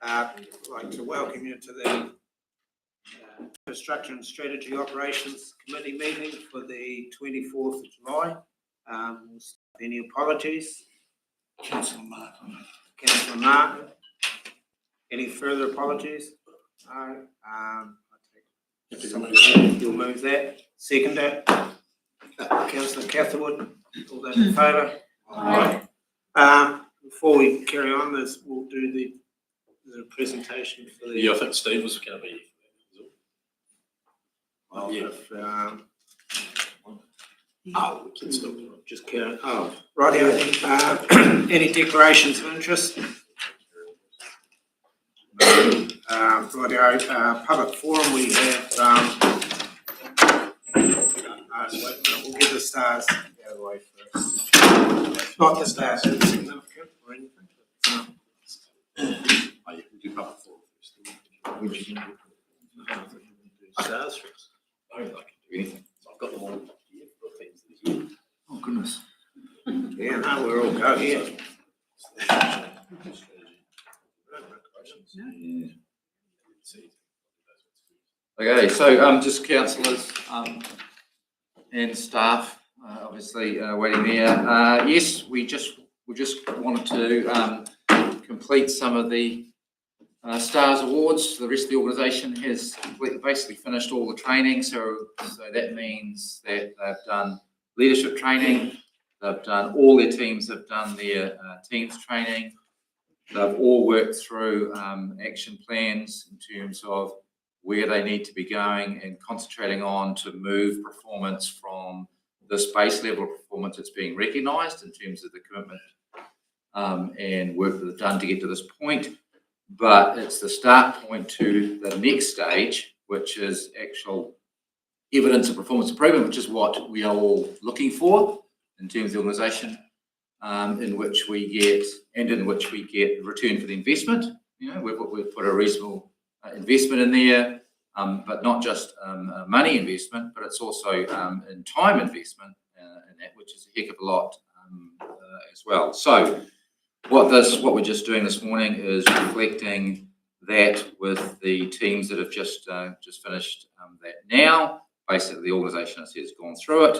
I'd like to welcome you to the Infrastructure and Strategy Operations Committee meeting for the 24th of July. Any apologies? Councillor Mark. Any further apologies? No. You'll move that. Second it. Councillor Catherwood. All those in favour? Aye. Before we carry on, we'll do the presentation for the. Yeah, I think Steve was going to be. Well, yeah. We can still just carry on. Oh, right. Any declarations of interest? Public forum. We have. We'll get the stars out of the way first. Not the stars. Significant or anything. We'll do public forum first. Stars first. I can do anything. I've got them all here for things this year. Oh goodness. Yeah, no, we're all go here. Okay, so just councillors and staff, obviously waiting there. Yes, we just wanted to complete some of the STARS awards. The rest of the organisation has basically finished all the training, so that means that they've done leadership training. They've done all their teams have done their teams training. They've all worked through action plans in terms of where they need to be going and concentrating on to move performance from this base level of performance that's being recognised in terms of the commitment and work that they've done to get to this point. But it's the start point to the next stage, which is actual evidence of performance improvement, which is what we are all looking for in terms of the organisation, in which we get return for the investment. You know, we've put a reasonable investment in there, but not just money investment, but it's also in time investment in that, which is a heck of a lot as well. So what we're just doing this morning is reflecting that with the teams that have just finished that now. Basically, the organisation has gone through it.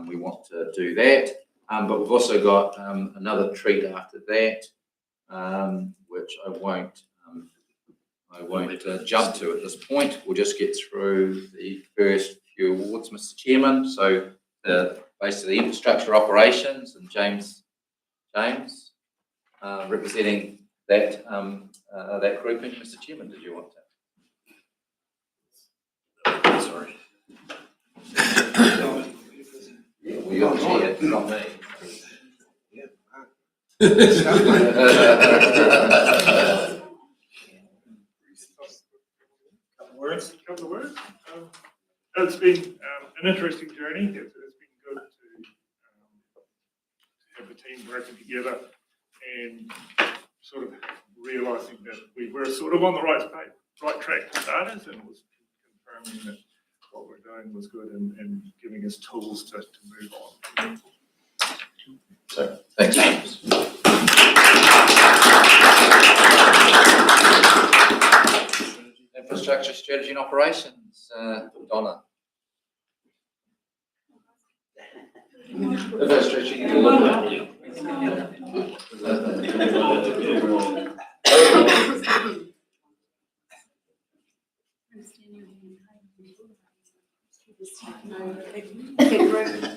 We want to do that, but we've also got another treat after that, which I won't jump to at this point. We'll just get through the first few awards, Mr. Chairman. So basically, infrastructure operations and James. Representing that grouping, Mr. Chairman, did you want to? Sorry. Well, you're the chair, not me. Couple of words. It's been an interesting journey. It's been good to have the team working together and sort of realising that we were sort of on the right track for starters, and it was confirming that what we're doing was good and giving us tools to move on. So, thanks, James. Infrastructure, strategy and operations, Donna.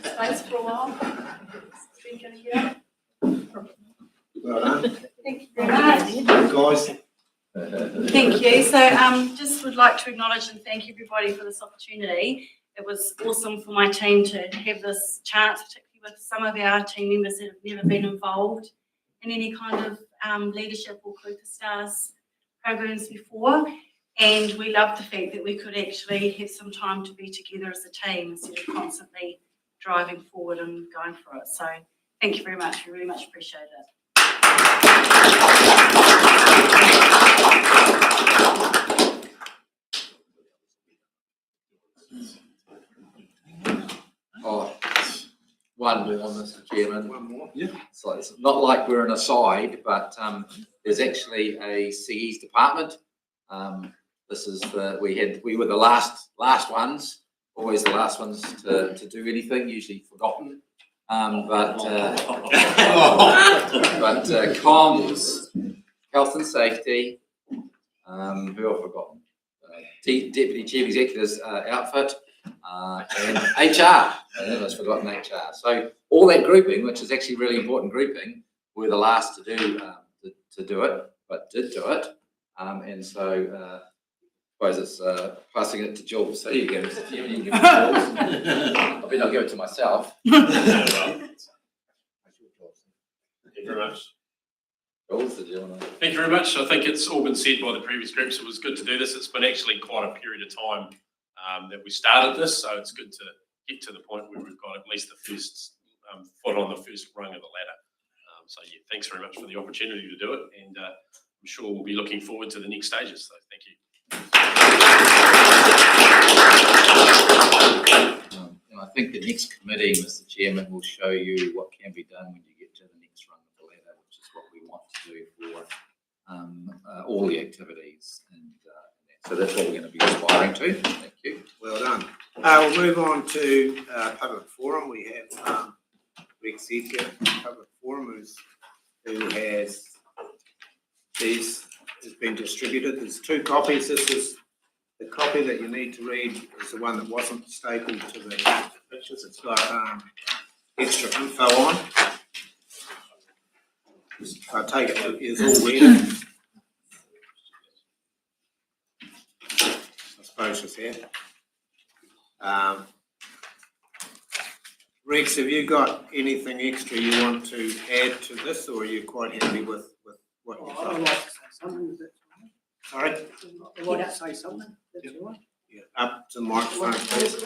Space for a while. Well done. Thank you very much. Guys. Thank you. So just would like to acknowledge and thank everybody for this opportunity. It was awesome for my team to have this chance, particularly with some of our team members that have never been involved in any kind of leadership or Crew for Stars programs before. And we loved the fact that we could actually have some time to be together as a team instead of constantly driving forward and going for it. So thank you very much. We really much appreciate it. Oh, one more, Mr. Chairman. One more. So it's not like we're an aside, but there's actually a CE's department. This is we were the last ones, always the last ones to do anything, usually forgotten. But comms, health and safety, who I've forgotten, Deputy Chief Executive's outfit, and HR. I've forgotten HR. So all that grouping, which is actually really important grouping, were the last to do it, but did do it. And so I suppose it's passing it to Jules. So here you go, Mr. Chairman, you can give it to Jules. I mean, I'll give it to myself. Thank you very much. Jules, did you want to? Thank you very much. I think it's all been said by the previous groups. It was good to do this. It's been actually quite a period of time that we started this, so it's good to get to the point where we've got at least the first foot on the first rung of the ladder. So yeah, thanks very much for the opportunity to do it, and I'm sure we'll be looking forward to the next stages. So thank you. And I think the next committee, Mr. Chairman, will show you what can be done when you get to the next rung of the ladder, which is what we want to do for all the activities. And so that's what we're going to be aspiring to. Thank you. Well done. We'll move on to public forum. We have Rex here, public forum, who has these has been distributed. There's 2 copies. This is the copy that you need to read. Is the one that wasn't stapled to the pictures. It's got extra info on. I take it it's all read. I suppose it's here. Rex, have you got anything extra you want to add to this, or are you quite happy with what you've I'd got? like to say something. Is that Sorry? I'd like to say something. That's all right. Yeah, up to the microphone, please.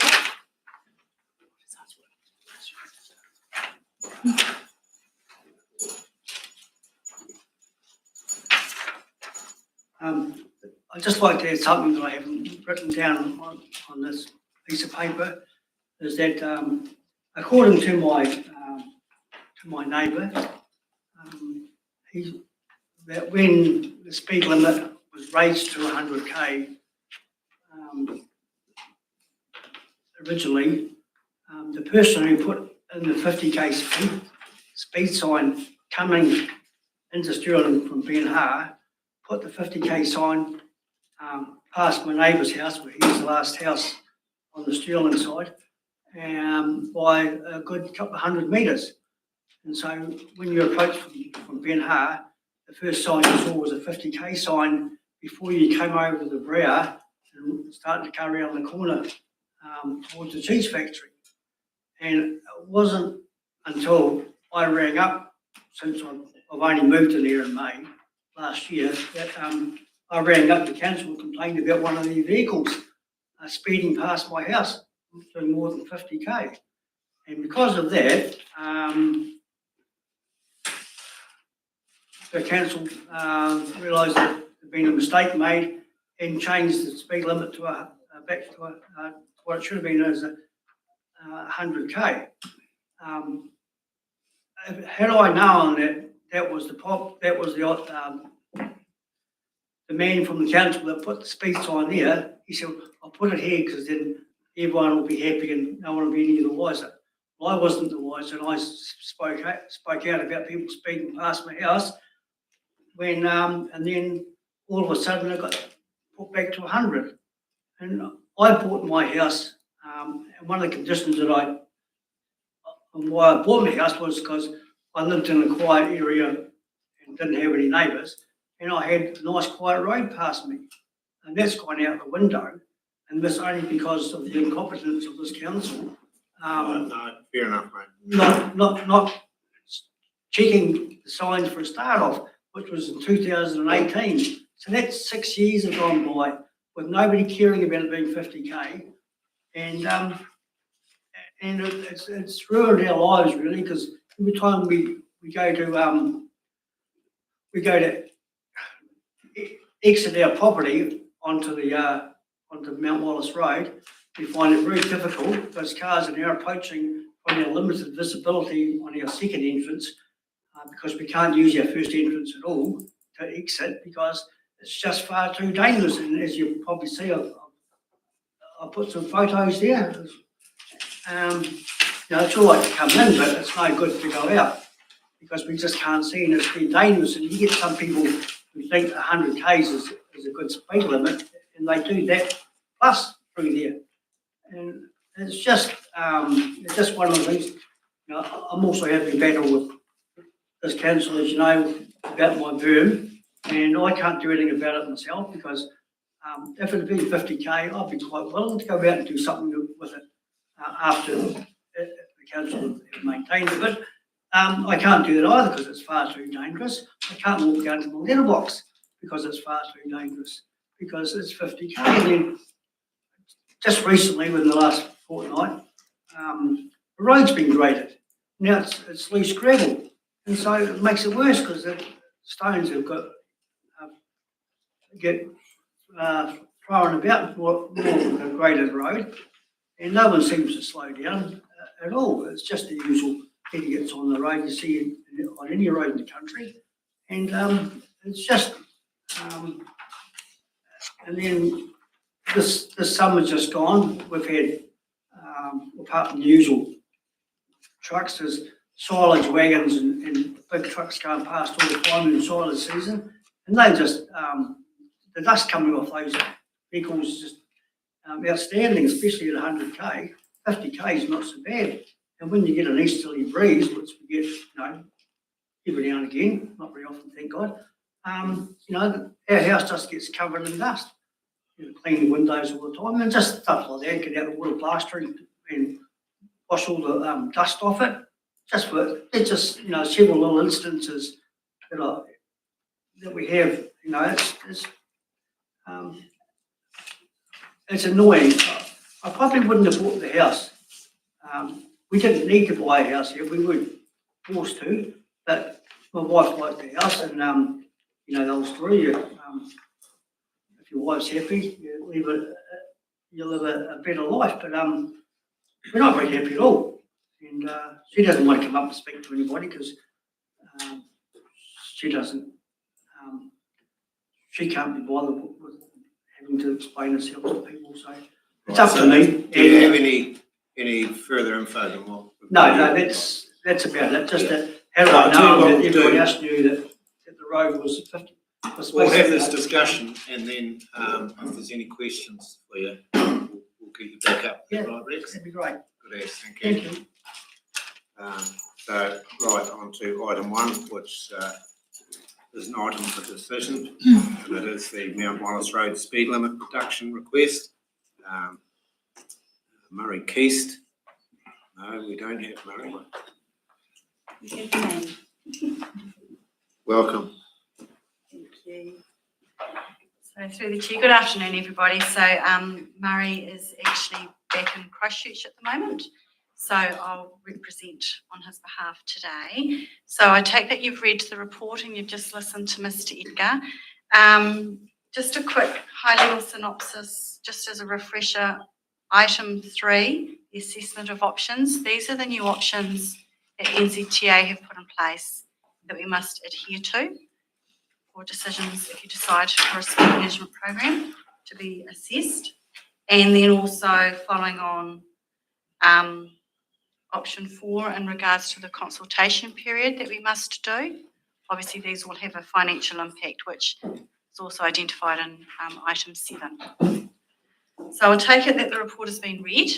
I'd just like to add something that I haven't written down on this piece of paper, is that according to my neighbour, that when the speed limit was raised to 100k originally, the person who put in the 50k speed sign coming into Stirling from Ben Har put the 50k sign past my neighbour's house, where he's the last house on the Stirling side, by a good couple of 100 metres. And so when you approach from Ben Har, the first sign you saw was a 50k sign before you came over the brow and started to go around the corner towards the cheese factory. And it wasn't until I rang up, since I've only moved in there in May last year, that I rang up the council and complained about one of their vehicles speeding past my house, doing more than 50k. And because of that, the council realised that there'd been a mistake made and changed the speed limit to back to what it should have been as 100k. Had I known that that was the man from the council that put the speed sign there, he said, I'll put it here because then everyone will be happy and no one will be any the wiser. Well, I wasn't the wiser, and I spoke out about people speeding past my house when, and then all of a sudden it got put back to 100. And I bought my house, and one of the conditions that why I bought my house was because I lived in a quiet area and didn't have any neighbours, and I had a nice quiet road past me, and that's gone out the window, and this only because of the incompetence of this council. No, fair enough, mate. Not checking the signs for a start off, which was in 2018. So that's 6 years have gone by with nobody caring about it being 50k, and it's ruined our lives really, because every time we go to exit our property onto Mount Wallace Road, we find it very difficult because cars are now approaching probably a limited visibility on our second entrance, because we can't use our first entrance at all to exit because it's just far too dangerous. And as you probably see, I've put some photos there. It's all right to come in, but it's no good to go out because we just can't see, and it's too dangerous. And you get some people who think 100 k's is a good speed limit, and they do that plus through there. And it's just one of these. I'm also having a battle with this council, as you know, about my berm, and I can't do anything about it myself because if it had been 50k, I'd be quite willing to go out and do something with it after the council have maintained it. But I can't do that either because it's far too dangerous. I can't walk down to the letterbox because it's far too dangerous because it's 50k. And then just recently, within the last fortnight, the road's been graded. Now it's loose gravel, and so it makes it worse because the stones have got get thrown about more of the graded road, and no one seems to slow down at all. It's just the usual idiots on the road you see on any road in the country, and it's just. And then this summer just gone, we've had apart from the usual trucks, there's silage wagons and big trucks going past all the time in the silage season, and they just the dust coming off those vehicles is just outstanding, especially at 100k. 50k is not so bad, and when you get an easterly breeze, which we get, every now and again, not very often, thank God, our house just gets covered in dust. Clean the windows all the time, and just stuff like that. Get out the water plastering and wash all the dust off it. It's just several little instances that we have. It's annoying. I probably wouldn't have bought the house. We didn't need to buy a house here. We were forced to, but my wife liked the house, and the whole story. If your wife's happy, you live a better life. But we're not very happy at all, and she doesn't want to come up and speak to anybody because she doesn't. She can't be bothered with having to explain herself to people. So it's up to me. Do you have any further info than what? No, that's about it. Just that how do I know that everyone else knew that the road was 50. We'll have this discussion, and then if there's any questions for you, we'll get you back up. Yeah, right, Rex? that'd be great. Good as, thank you. Thank you. So, right, on to item 1, which is an item for decision, and it is the Mount Wallace Road speed limit reduction request. Murray Keast. No, we don't have Murray. Welcome. Thank you. So through the chair, good afternoon everybody. So Murray is actually back in Christchurch at the moment, so I'll represent on his behalf today. So I take that you've read the report and you've just listened to Mr. Edgar. Just a quick high-level synopsis, just as a refresher. Item 3, the assessment of options. These are the new options that NZTA have put in place that we must adhere to for decisions if you decide for a speed management program to be assessed. And then also following on option 4 in regards to the consultation period that we must do. Obviously these will have a financial impact, which is also identified in item 7. So I'll take it that the report has been read,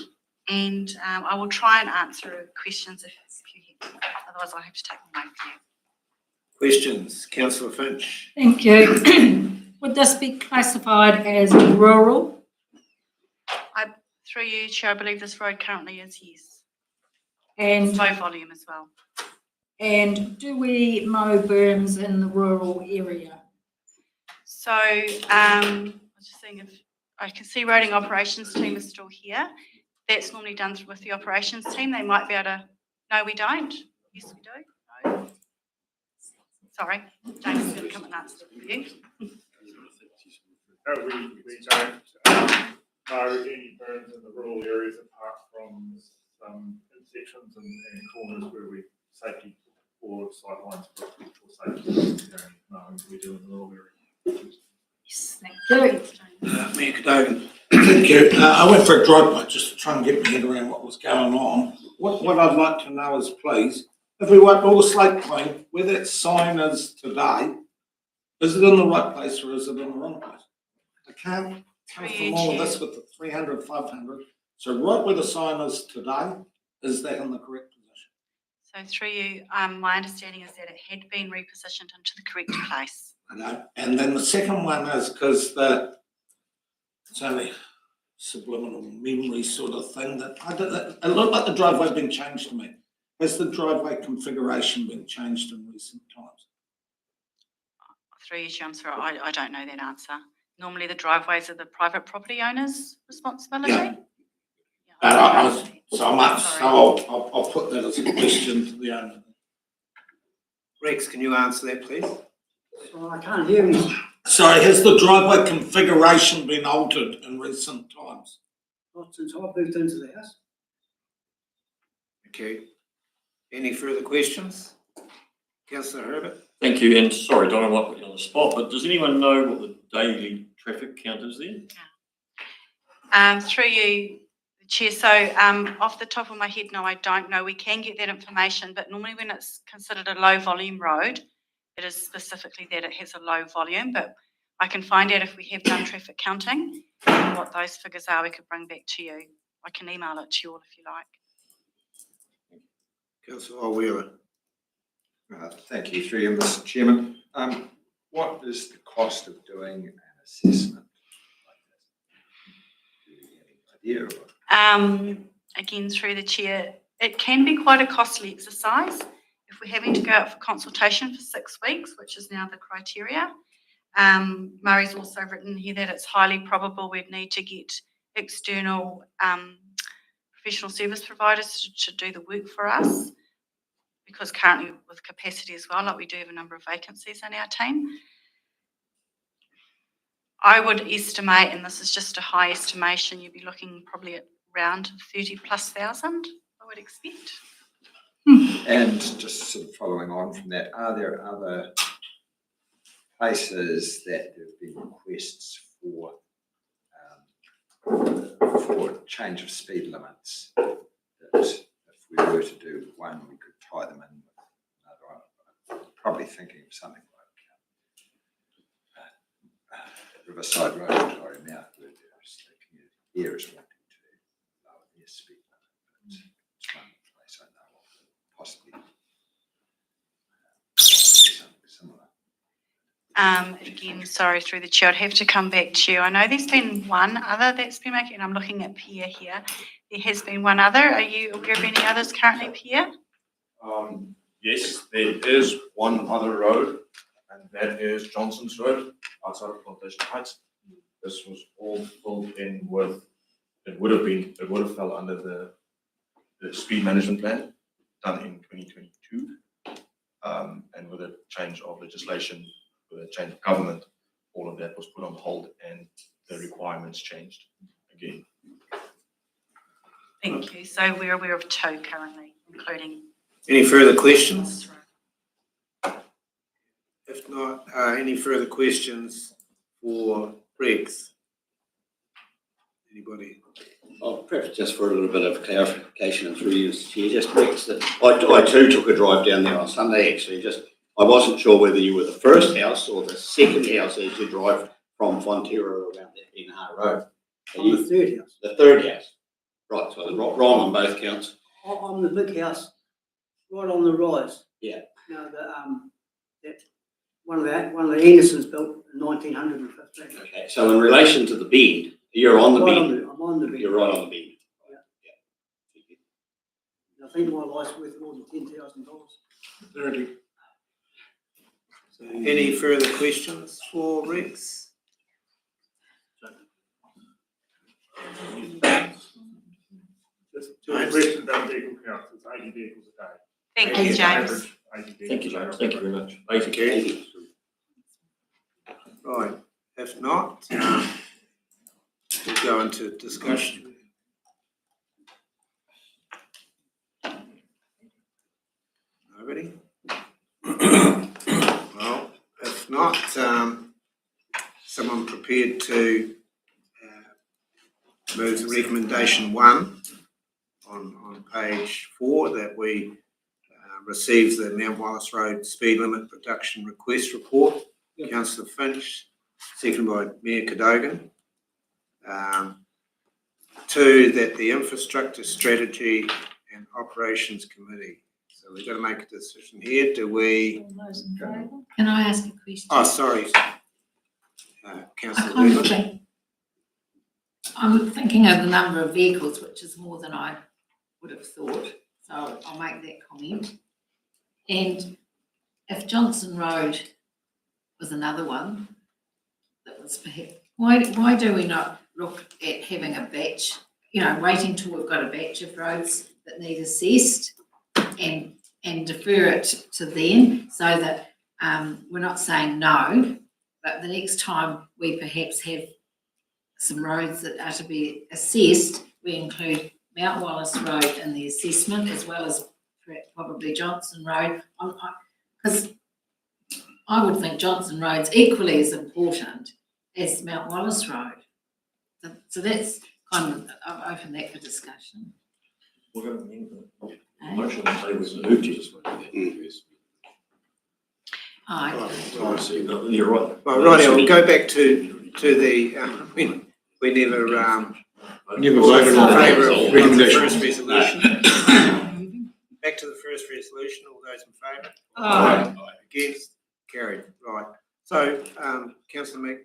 and I will try and answer questions if you have. Otherwise I'll have to take them away from you. Questions? Councillor Finch. Thank you. Would this be classified as rural? Through you, Chair, I believe this road currently is, yes. And Low volume as well. And do we mow berms in the rural area? So I was just seeing if I can see roading operations team is still here. That's normally done with the operations team. They might be able to. No, we don't. Yes, we do. No. Sorry, James is going to come and answer that for you. No, we don't mow any berms in the rural areas apart from some intersections and and corners where we safety or sightlines for safety. We're doing a little area. Yes, thank you. Mayor Cadogan. Thank you. I went for a drive by just to try and get my head around what was going on. What I'd like to know is, please, if we wiped all the slate clean, where that sign is today, is it in the right place or is it in the wrong place? I can't tell from all of this with the 300, 500. So right where the sign is today, is that in the correct position? So through you, my understanding is that it had been repositioned into the correct place. Okay. And then the second one is because it's only subliminal memory sort of thing that it looked like the driveway had been changed to me. Has the driveway configuration been changed in recent times? Through you, Chair, I'm sorry, I don't know that answer. Normally the driveways are the private property owner's responsibility. Yeah. Yeah, I'll put that as a question to the owner. Rex, can you answer that, please? So I can't hear you. Sorry, has the driveway configuration been altered in recent times? Not since I moved into the house. Okay. Any further questions? Councillor Herbert? Thank you, and sorry, Don, I might put you on the spot, but does anyone know what the daily traffic count is there? Through you, Chair, so off the top of my head, no, I don't know. We can get that information, but normally when it's considered a low volume road, it is specifically that it has a low volume, but I can find out if we have done traffic counting and what those figures are, we could bring back to you. I can email it to you all if you like. Councillor Wheeler? Thank you, through you, Mr. Chairman. What is the cost of doing an assessment like this? Do you have any idea? Again, through the Chair, it can be quite a costly exercise if we're having to go out for consultation for 6 weeks, which is now the criteria. Murray's also written here that it's highly probable we'd need to get external professional service providers to do the work for us, because currently with capacity as well, like we do have a number of vacancies in our team. I would estimate, and this is just a high estimation, you'd be looking probably at around 30,000+, I would expect. And just sort of following on from that, are there other places that there have been requests for change of speed limits that if we were to do one, we could tie them in with another? I'm probably thinking of something like Riverside Road, sorry, now the community here is wanting to lower their speed limit, but it's one place I know of that possibly something similar. Again, sorry, through the Chair, I'd have to come back to you. I know there's been one other that's been making, and I'm looking at Pierre here. There has been one other. Are you aware of any others currently, Pierre? Yes, there is one other road, and that is Johnson's Road outside of Plantation Heights. This was all filled in with, it would have fell under the speed management plan done in 2022. And with a change of legislation, with a change of government, all of that was put on hold and the requirements changed again. Thank you. So we're aware of 2 currently, including. Any further questions? If not, any further questions for Rex? Anybody? Oh, perhaps just for a little bit of clarification and through you, Chair, just Rex, that I too took a drive down there on Sunday actually, I wasn't sure whether you were the first house or the second house as you drive from Fonterra around that Enhar Road. I'm the third house. The third house. Right, so I was wrong on both counts. I'm the big house, right on the rise. Yeah. No, that one of the Andersons built in 1915. Okay, so in relation to the bed, you're on the bed. I'm on the bed. You're right on the bed. I think my life's worth more than $10,000. 30. So any further questions for Rex? Just to the question about vehicle counts, it's 80 vehicles a day. Thank you, James. Thank you, James. Thank you very much. Thank you. Okay. Right. If not, we'll go into discussion. someone prepared to move the recommendation 1 on page 4 that we receive the Mount Wallace Road speed limit reduction request report? Councillor Finch, seconded by Mayor Cadogan. 2, that the Infrastructure Strategy and Operations Committee. So we've got to make a decision here. Do we? All those in favour? Can I ask a question? Oh, sorry. I Councillor kind of Weaver. think, I'm thinking of the number of vehicles, which is more than I would have thought, so I'll make that comment. And if Johnson Road was another one, that was perhaps, why do we not look at having a batch, waiting till we've got a batch of roads that need assessed and defer it to then, so that we're not saying no, but the next time we perhaps have some roads that are to be assessed, we include Mount Wallace Road in the assessment, as well as probably Johnson Road, because I would think Johnson Road's equally as important as Mount Wallace Road. So that's kind of, I've opened that for discussion. We're going to amend the motion and say we've moved it. Okay. You're right. Well, right, we'll go back to the, we never Never voted in voted favour on of the the recommendation. first resolution. Back to the first resolution, all those in favour? Aye. Against? Carried, right. So, Councillor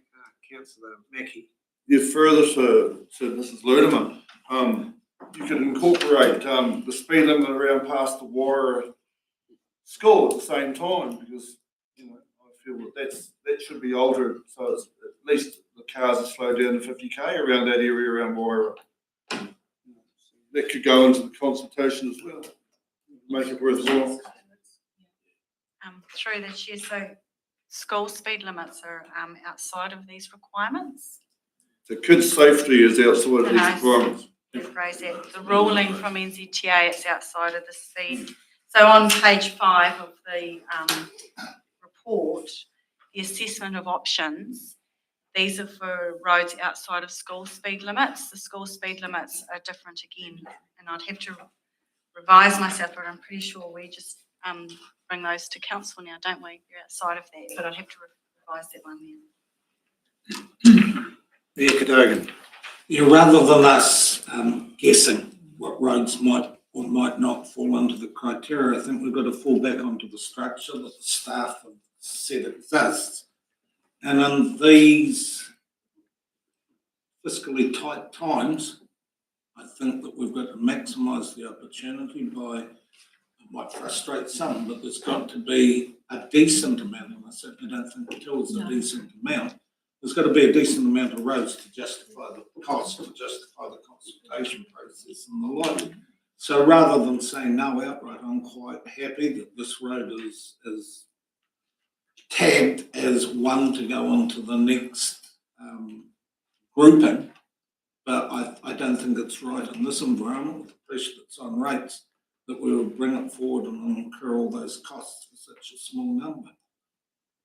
Mackie. Yeah, further to Mrs. Ludeman, you could incorporate the speed limit around past the Warra School at the same time, because I feel that should be altered so it's at least the cars are slowed down to 50k around that area around Warra. That could go into the consultation as well, make it worthwhile. Through the chair, so school speed limits are outside of these requirements. The kids' safety is outside of these Nice. requirements. Rephrase that. The ruling from NZTA, it's outside of the speed. So on page 5 of the report, the assessment of options, these are for roads outside of school speed limits. The school speed limits are different again, and I'd have to revise myself, but I'm pretty sure we just bring those to council now, don't we? You're outside of that, but I'd have to revise that one then. Mayor Cadogan. Yeah, rather than us guessing what roads might or might not fall under the criteria, I think we've got to fall back onto the structure that the staff have said exists. And in these fiscally tight times, I think that we've got to maximise the opportunity by, it might frustrate some, but there's got to be a decent amount, and I certainly don't think it is a decent amount. There's got to be a decent amount of roads to justify the cost, to justify the consultation process and the like. So rather than saying no outright, I'm quite happy that this road is tagged as one to go on to the next grouping. But I don't think it's right in this environment, with the pressure that's on rates, that we would bring it forward and incur all those costs for such a small number.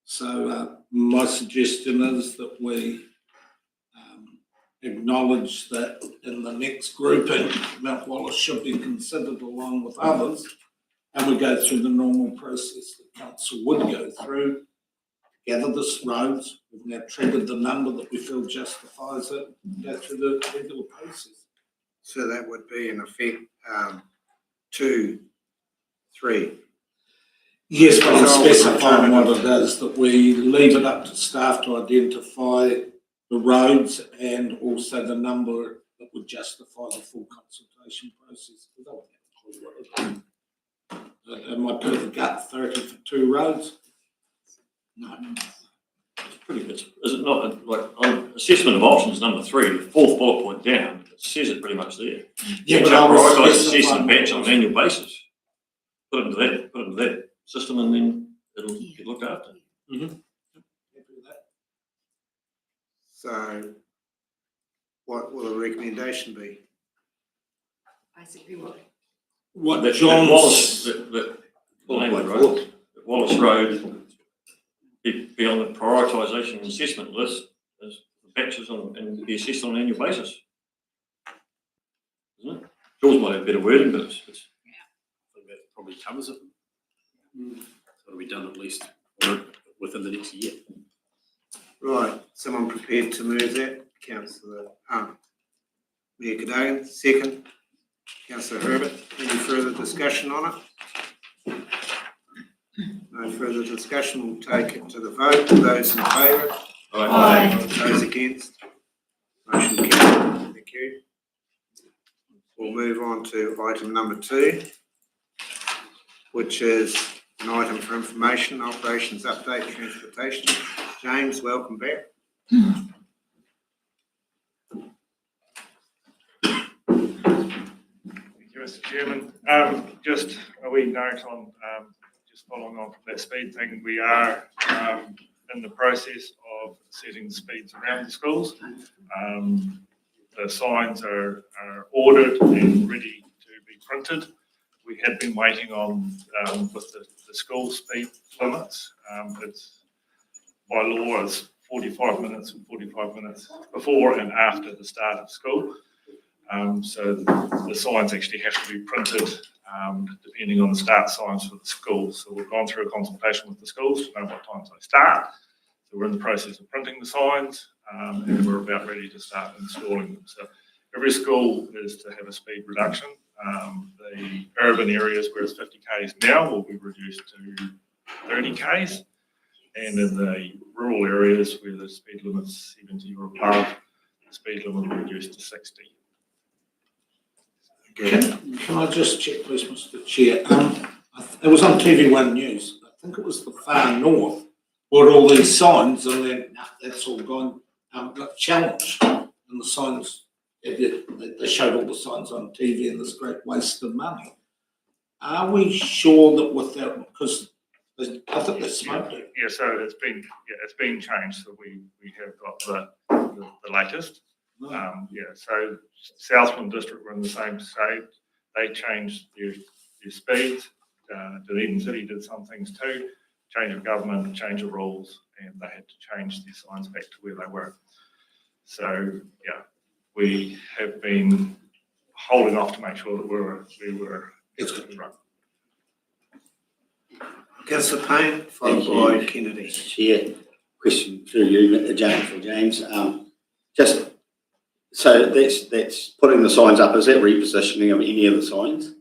So my suggestion is that we acknowledge that in the next grouping, Mount Wallace should be considered along with others, and we go through the normal process that council would go through, gather the roads, we've now triggered the number that we feel justifies it, go through the regular process. So that would be in effect 2, 3. Yes, but I'm specifying what it is, that we leave it up to staff to identify the roads and also the number that would justify the full consultation process. Am I putting the gut 30 for 2 roads? No. It's pretty good. Is it not, like, on assessment of options number 3, the 4th bullet point down, it says it pretty much there. Yeah, but I was Prioritise assessing specifying batch on an annual basis. Put it into that system and then it'll get looked after. So what will the recommendation be? Basically what? What That John's... Wallace Road be be on the prioritisation and assessment list as the batches and be assessed on an annual basis. Isn't it? Jules might have better wording, but it's I think that probably covers it. So it'll be done at least within the next year. Right, someone prepared to move that? Councillor, Mayor Cadogan, second. Councillor Herbert, any further discussion on it? No further discussion, we'll take it to the vote. Those in favour? Aye. Those against? Motion carried. Thank you. We'll move on to item number 2, which is an item for information, operations update, transportation. James, welcome back. Thank you, Mr. Chairman. Just a wee note on, just following on from that speed thing, we are in the process of setting the speeds around the schools. The signs are ordered and ready to be printed. We had been waiting on with the school speed limits. It's by law is 45 minutes and 45 minutes before and after the start of school. So the signs actually have to be printed depending on the start signs for the schools. So we've gone through a consultation with the schools to know what times they start. So we're in the process of printing the signs and we're about ready to start installing them. So every school is to have a speed reduction. The urban areas where it's 50 k's now will be reduced to 30 k's. And in the rural areas where the speed limit's 70 or above, the speed limit will be reduced to 60. Can I just check, please, Mr. Chair? It was on TV1 News. I think it was the far north, where all these signs, and then that's all gone. Got challenged, and the signs. They showed all the signs on TV, and this great waste of money. Are we sure that with that, because I think they smoked it? Yeah, so it's been changed. So we have got the latest. So Southland District were in the same state. They changed their speeds. Dunedin City did some things too. Change of government, change of rules, and they had to change their signs back to where they were. So yeah, we have been holding off to make sure that we were right. Councillor Payne, followed by Kennedy. Chair, question through you, James. Just so that's putting the signs up. Is that repositioning of any of the signs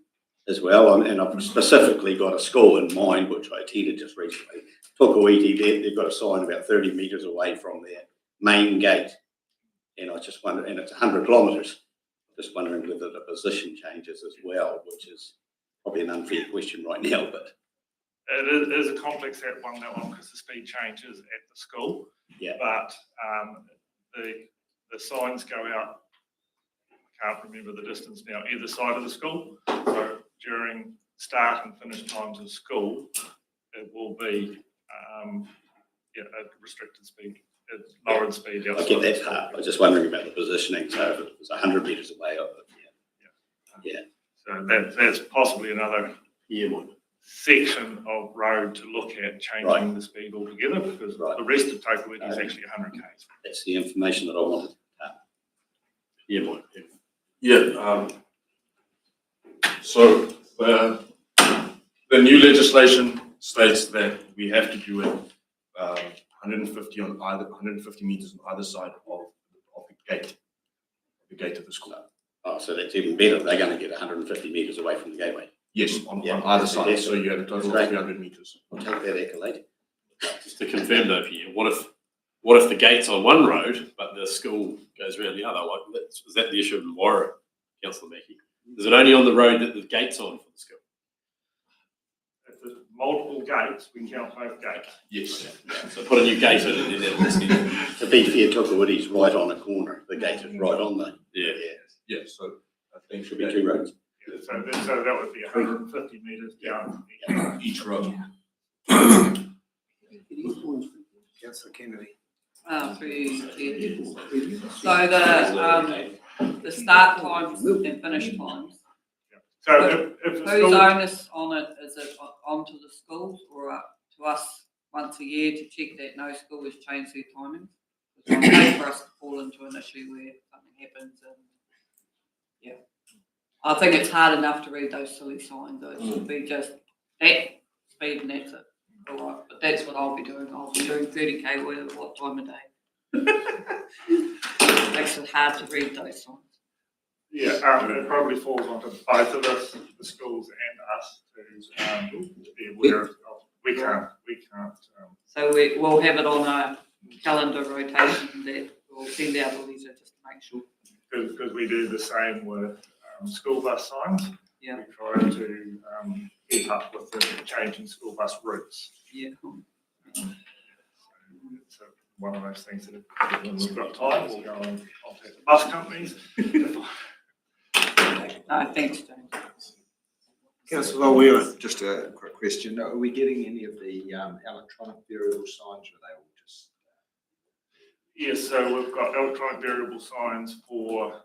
as well? And I've specifically got a school in mind which I attended just recently. Tukawiti, they've got a sign about 30 metres away from their main gate, and I just wonder, and it's 100 kilometres. Just wondering whether the position changes as well, which is probably an unfair question right now, but. It is a complex that one because the speed changes at the school. Yeah. But the signs go out. I can't remember the distance now. Either side of the school. So during start and finish times of school, it will be a restricted speed, lowered speed outside. I get that part. I was just wondering about the positioning. So if it was 100 metres away, So that's possibly another section of road to look at changing the speed altogether, because the rest of Tukawiti is actually 100 k's. That's the information that I wanted. So the new legislation states that we have to do it 150 on either 150 meters on either side of the gate of the school. Oh, so that's even better. They're going to get 150 metres away from the gateway. Yes, on either side. Yes. So you have a total of 300 meters. I'll take that accolade. Just to confirm though, Pierre, what if the gate's on one road but the school goes around the other? Is that the issue in Warra, Councillor Mackey? Is it only on the road that the gate's on for the school? If there's multiple gates, we count both gates. Yes. So put a new gate in and then that's it. To be fair, Tukawiti's right on a corner. The gate is right on the. Yeah. So I think Should be 2 roads. So that would be 150 metres down each road. Councillor Kennedy. So the start times and finish times. So if the Whose school, onus on it, is it onto the schools or up to us once a year to check that no school has changed their timings. It's okay for us to fall into an issue where something happens and, yeah. I think it's hard enough to read those silly signs, though. It should be just that speed and that's it. All right, but that's what I'll be doing. I'll be doing 30k whatever, what time of day. Makes it hard to read those signs. Yeah, it probably falls onto both of us, the schools and us, to be aware of. We can't. So we'll have it on a calendar rotation that we'll send out a letter just to make sure. Because we do the same with school bus signs. Yeah. We try to keep up with the changing school bus routes. Yeah. It's one of those things that when we've got time, we'll go and contact the bus companies. No, thanks, James. Councillor O'Weir. Just a quick question. Are we getting any of the electronic variable signs, or are they all just? Yes, so we've got electronic variable signs for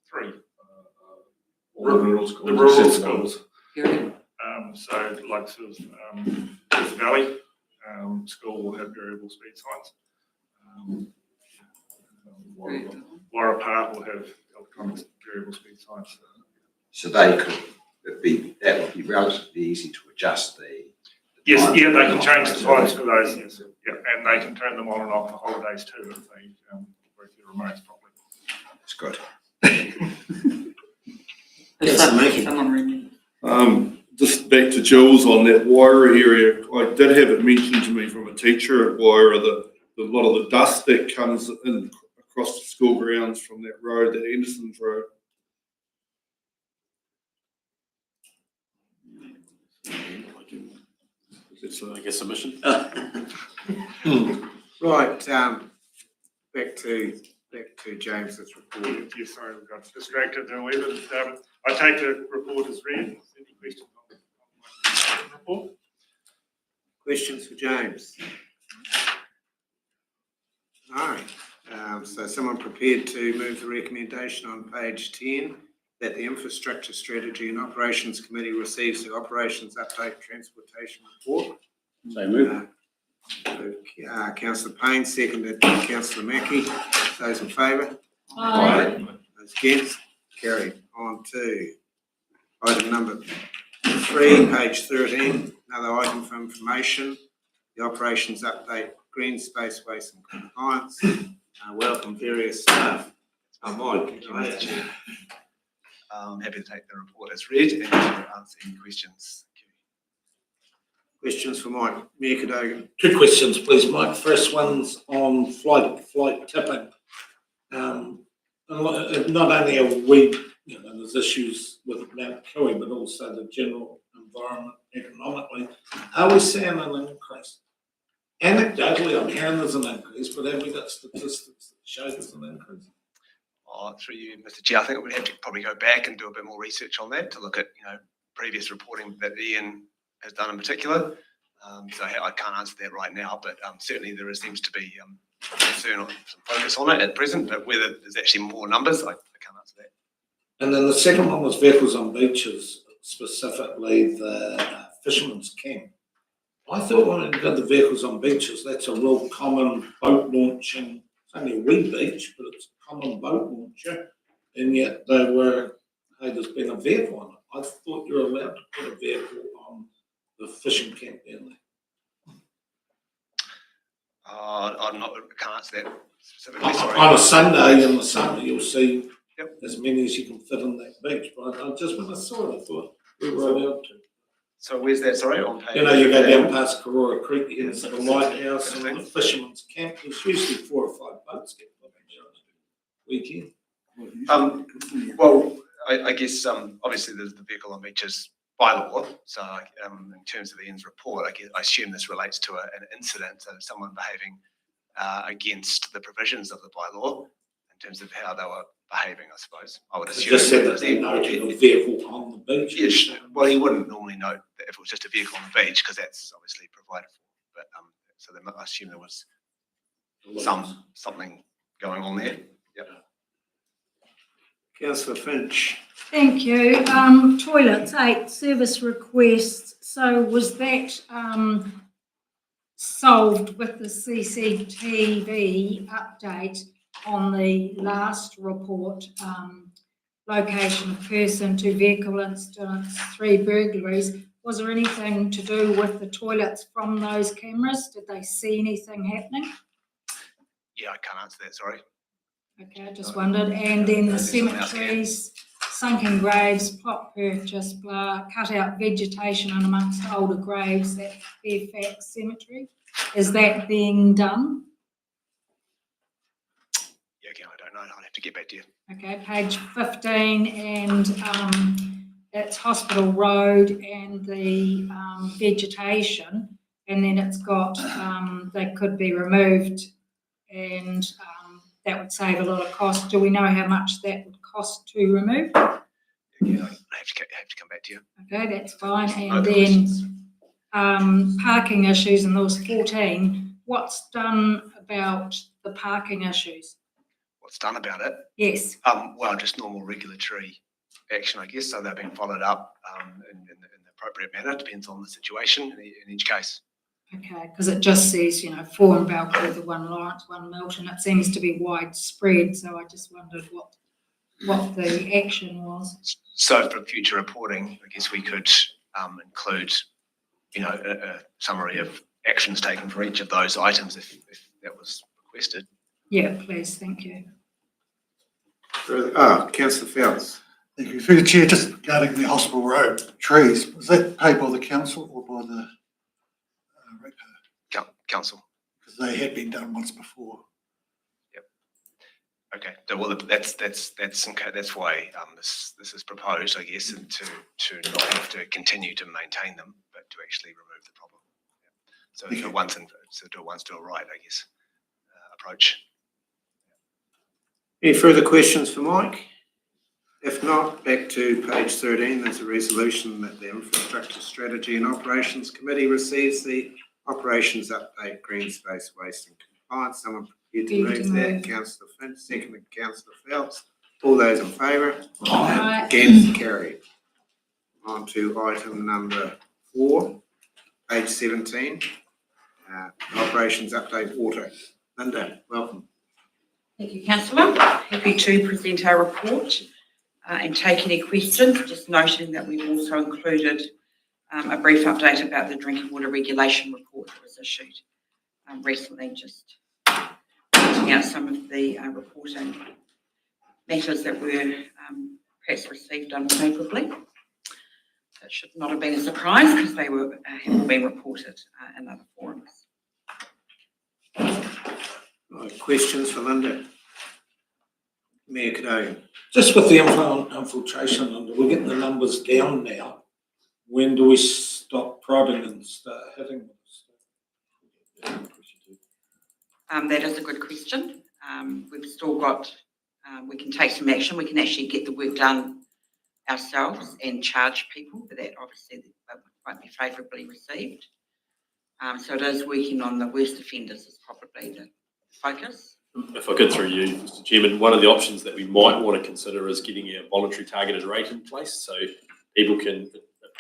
three. Rural schools. The rural schools. Period. So like sort of Death Valley school will have variable speed signs. Warrapar will have electronic variable speed signs. So that would be relatively easy to adjust the. Yes, time. yeah, they can change the times for those, yes, yeah, and they can turn them on and off for holidays too if they work their remotes properly. That's good. Someone ring me. Just back to Jules on that Waira area, I did have it mentioned to me from a teacher at Waira that a lot of the dust that comes in across the school grounds from that road, that Anderson's Road. It's, I guess, submission. Right, back to James's report. Yes, sorry, we got distracted and we I take the report as read. Any questions on my report? Questions for James? No. So someone prepared to move the recommendation on page 10 that the Infrastructure Strategy and Operations Committee receives the Operations Update Transportation Report. So move. Councillor Payne, seconded by Councillor Mackie. Those in favour? Aye. Those against? Carried. On to item number 3, page 13, another item for information, the Operations Update, Green Space Waste and Compliance. Welcome various staff. Mike, go ahead. I'm happy to take the report as read and to answer any questions. Questions for Mike. Mayor Cadogan. 2 questions, please, Mike. First one's on flight tipping. And not only are we, there's issues with Mount Killy, but also the general environment economically. Are we seeing an increase? Anecdotally, I'm hearing there's an increase, but have we got statistics that show there's an increase? Through you, Mr. Chair, I think we'd have to probably go back and do a bit more research on that to look at, previous reporting that Ian has done in particular. So I can't answer that right now, but certainly there seems to be concern on some focus on it at present, but whether there's actually more numbers, I can't answer that. And then the second one was vehicles on beaches, specifically the fisherman's camp. I thought when we got the vehicles on beaches, that's a real common boat launching, it's only a wee beach, but it's a common boat launcher, and yet there's been a vehicle on it. I thought you're allowed to put a vehicle on the fishing camp down there. I can't answer that specifically, sorry. On a Sunday in the summer, you'll see as many as you can fit on that beach, but I just, when I saw it, I thought we were allowed to. So where's that, sorry, on page? You go down past Karora Creek, you get to the lighthouse and the fisherman's camp, there's usually 4 or 5 boats get put in there on a weekend. Well, I guess obviously there's the vehicle on beaches bylaw. So in terms of Ian's report, I assume this relates to an incident, so someone behaving against the provisions of the bylaw in terms of how they were behaving, I suppose. I would assume. Just said that they noted a vehicle on the beach. Yes, well, he wouldn't normally note that if it was just a vehicle on the beach, because that's obviously provided for. But so I assume there was something going on there. Yep. Councillor Finch. Thank you. Toilets, 8 service requests. So was that solved with the CCTV update on the last report, location of person, 2 vehicle incidents, 3 burglaries. Was there anything to do with the toilets from those cameras? Did they see anything happening? Yeah, I can't answer that, sorry. Okay, I just wondered. And then the cemeteries, sunken graves, plot purchase, cut out vegetation and amongst older graves at Fairfax Cemetery. Is that being done? Yeah, again, I don't know. I'll have to get back to you. Okay, page 15, and it's Hospital Road and the vegetation, and then it's got, they could be removed, and that would save a lot of cost. Do we know how much that would cost to remove? Yeah, I have to come back to you. Okay, that's fine. And then parking issues, and there was 14. What's done about the parking issues? What's done about it? Yes. Well, just normal regulatory action, I guess. So they're being followed up in the appropriate manner. Depends on the situation in each case. Okay, because it just says, 4 in Balclutha, 1 Lawrence, 1 Milton. It seems to be widespread, so I just wondered what the action was. So for future reporting, I guess we could include, a summary of actions taken for each of those items if that was requested. Yeah, please, thank you. Councillor Fells. Thank you. Through the chair, just regarding the Hospital Road trees, was that paid by the council or by the ratepayer? Council. Because they had been done once before. Yep. Okay. So, well, that's why this is proposed, I guess, and to not have to continue to maintain them, but to actually remove the problem. Yeah. So do it once, do it right, I guess. Approach. Any further questions for Mike? If not, back to page 13. There's a resolution that the Infrastructure Strategy and Operations Committee receives the Operations Update Green Space Waste and Compliance. Someone prepared to move that. Councillor Finch, seconded Councillor Phelps. All those in favour? Aye. Against, carried. On to item number 4, page 17. Operations Update Water. Linda, welcome. Thank you, Councillor. Happy to present our report and take any questions, just noting that we've also included a brief update about the drinking water regulation report that was issued recently, just pointing out some of the reporting matters that were perhaps received unfavorably. That should not have been a surprise because they have been reported in other forums. Questions for Linda? Mayor Cadogan. Just with the infiltration, Linda, we're getting the numbers down now. When do we stop prodding and start hitting them? That is a good question. We've still got, we can take some action. We can actually get the work done ourselves and charge people, but that obviously won't be favourably received. So it is working on the worst offenders is probably the focus. If I could, through you, Mr. Chairman, one of the options that we might want to consider is getting a voluntary targeted rate in place so people can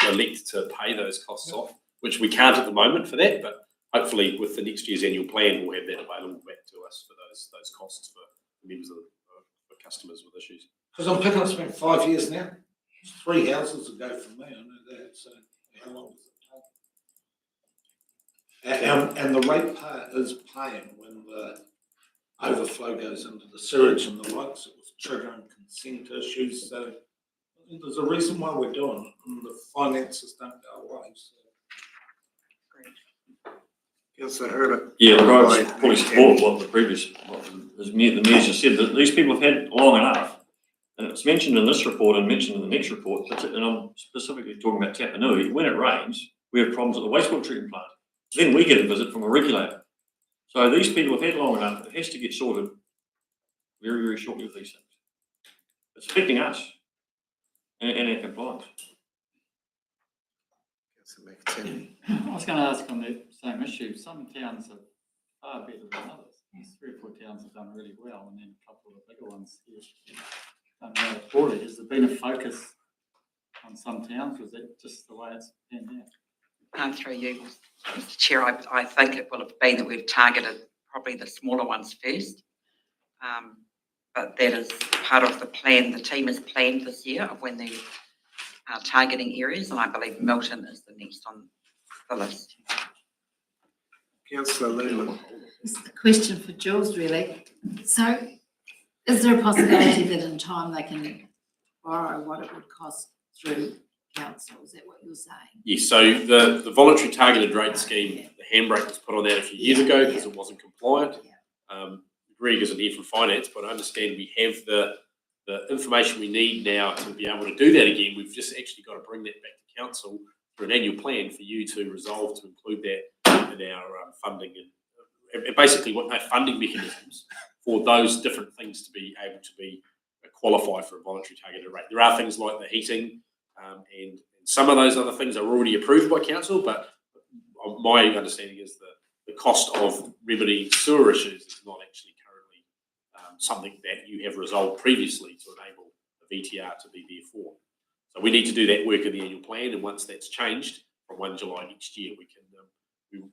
elect to pay those costs off, which we can't at the moment for that, but hopefully with the next year's annual plan, we'll have that available back to us for those costs for members of for customers with issues. Because I'm picking up spent 5 years now. 3 houses ago from me, I know that. So how long does it take? And the ratepayer is paying when the overflow goes into the sewage and the likes. It was triggering consent issues. So there's a reason why we're doing it, and the finances don't go away. So. Councillor Herbert. Yeah, I fully support what the mayor just said, that these people have had long enough. And it's mentioned in this report and mentioned in the next report, and I'm specifically talking about Tapanui. When it rains, we have problems at the wastewater treatment plant. Then we get a visit from a regulator. So these people have had long enough. It has to get sorted very, very shortly with these things. It's affecting us and our compliance. I was going to ask on the same issue. Some towns are far better than others. There's 3 or 4 towns have done really well, and then a couple of the bigger ones here done really poorly. Has there been a focus on some towns, or is that just the way it's panned out? through you, Mr Chair, I think it will have been that we've targeted probably the smaller ones first. But that is part of the plan. The team has planned this year of when they're targeting areas, and I believe Milton is the next on the list. Councillor Ludeman. This is a question for Jules, really. So is there a possibility that in time they can borrow what it would cost through council? Is that what you're saying? Yes, so the voluntary targeted rate scheme, the handbrake was put on that a few years ago because it wasn't compliant. Greg isn't here from finance, but I understand we have the information we need now to be able to do that again. We've just actually got to bring that back to council for an annual plan for you to resolve to include that in our funding and basically what our funding mechanisms for those different things to be able to be qualified for a voluntary targeted rate. There are things like the heating and some of those other things are already approved by council, but my understanding is that the cost of remedying sewer issues is not actually currently something that you have resolved previously to enable the VTR to be there for. So we need to do that work in the annual plan, and once that's changed from 1 July next year, we can.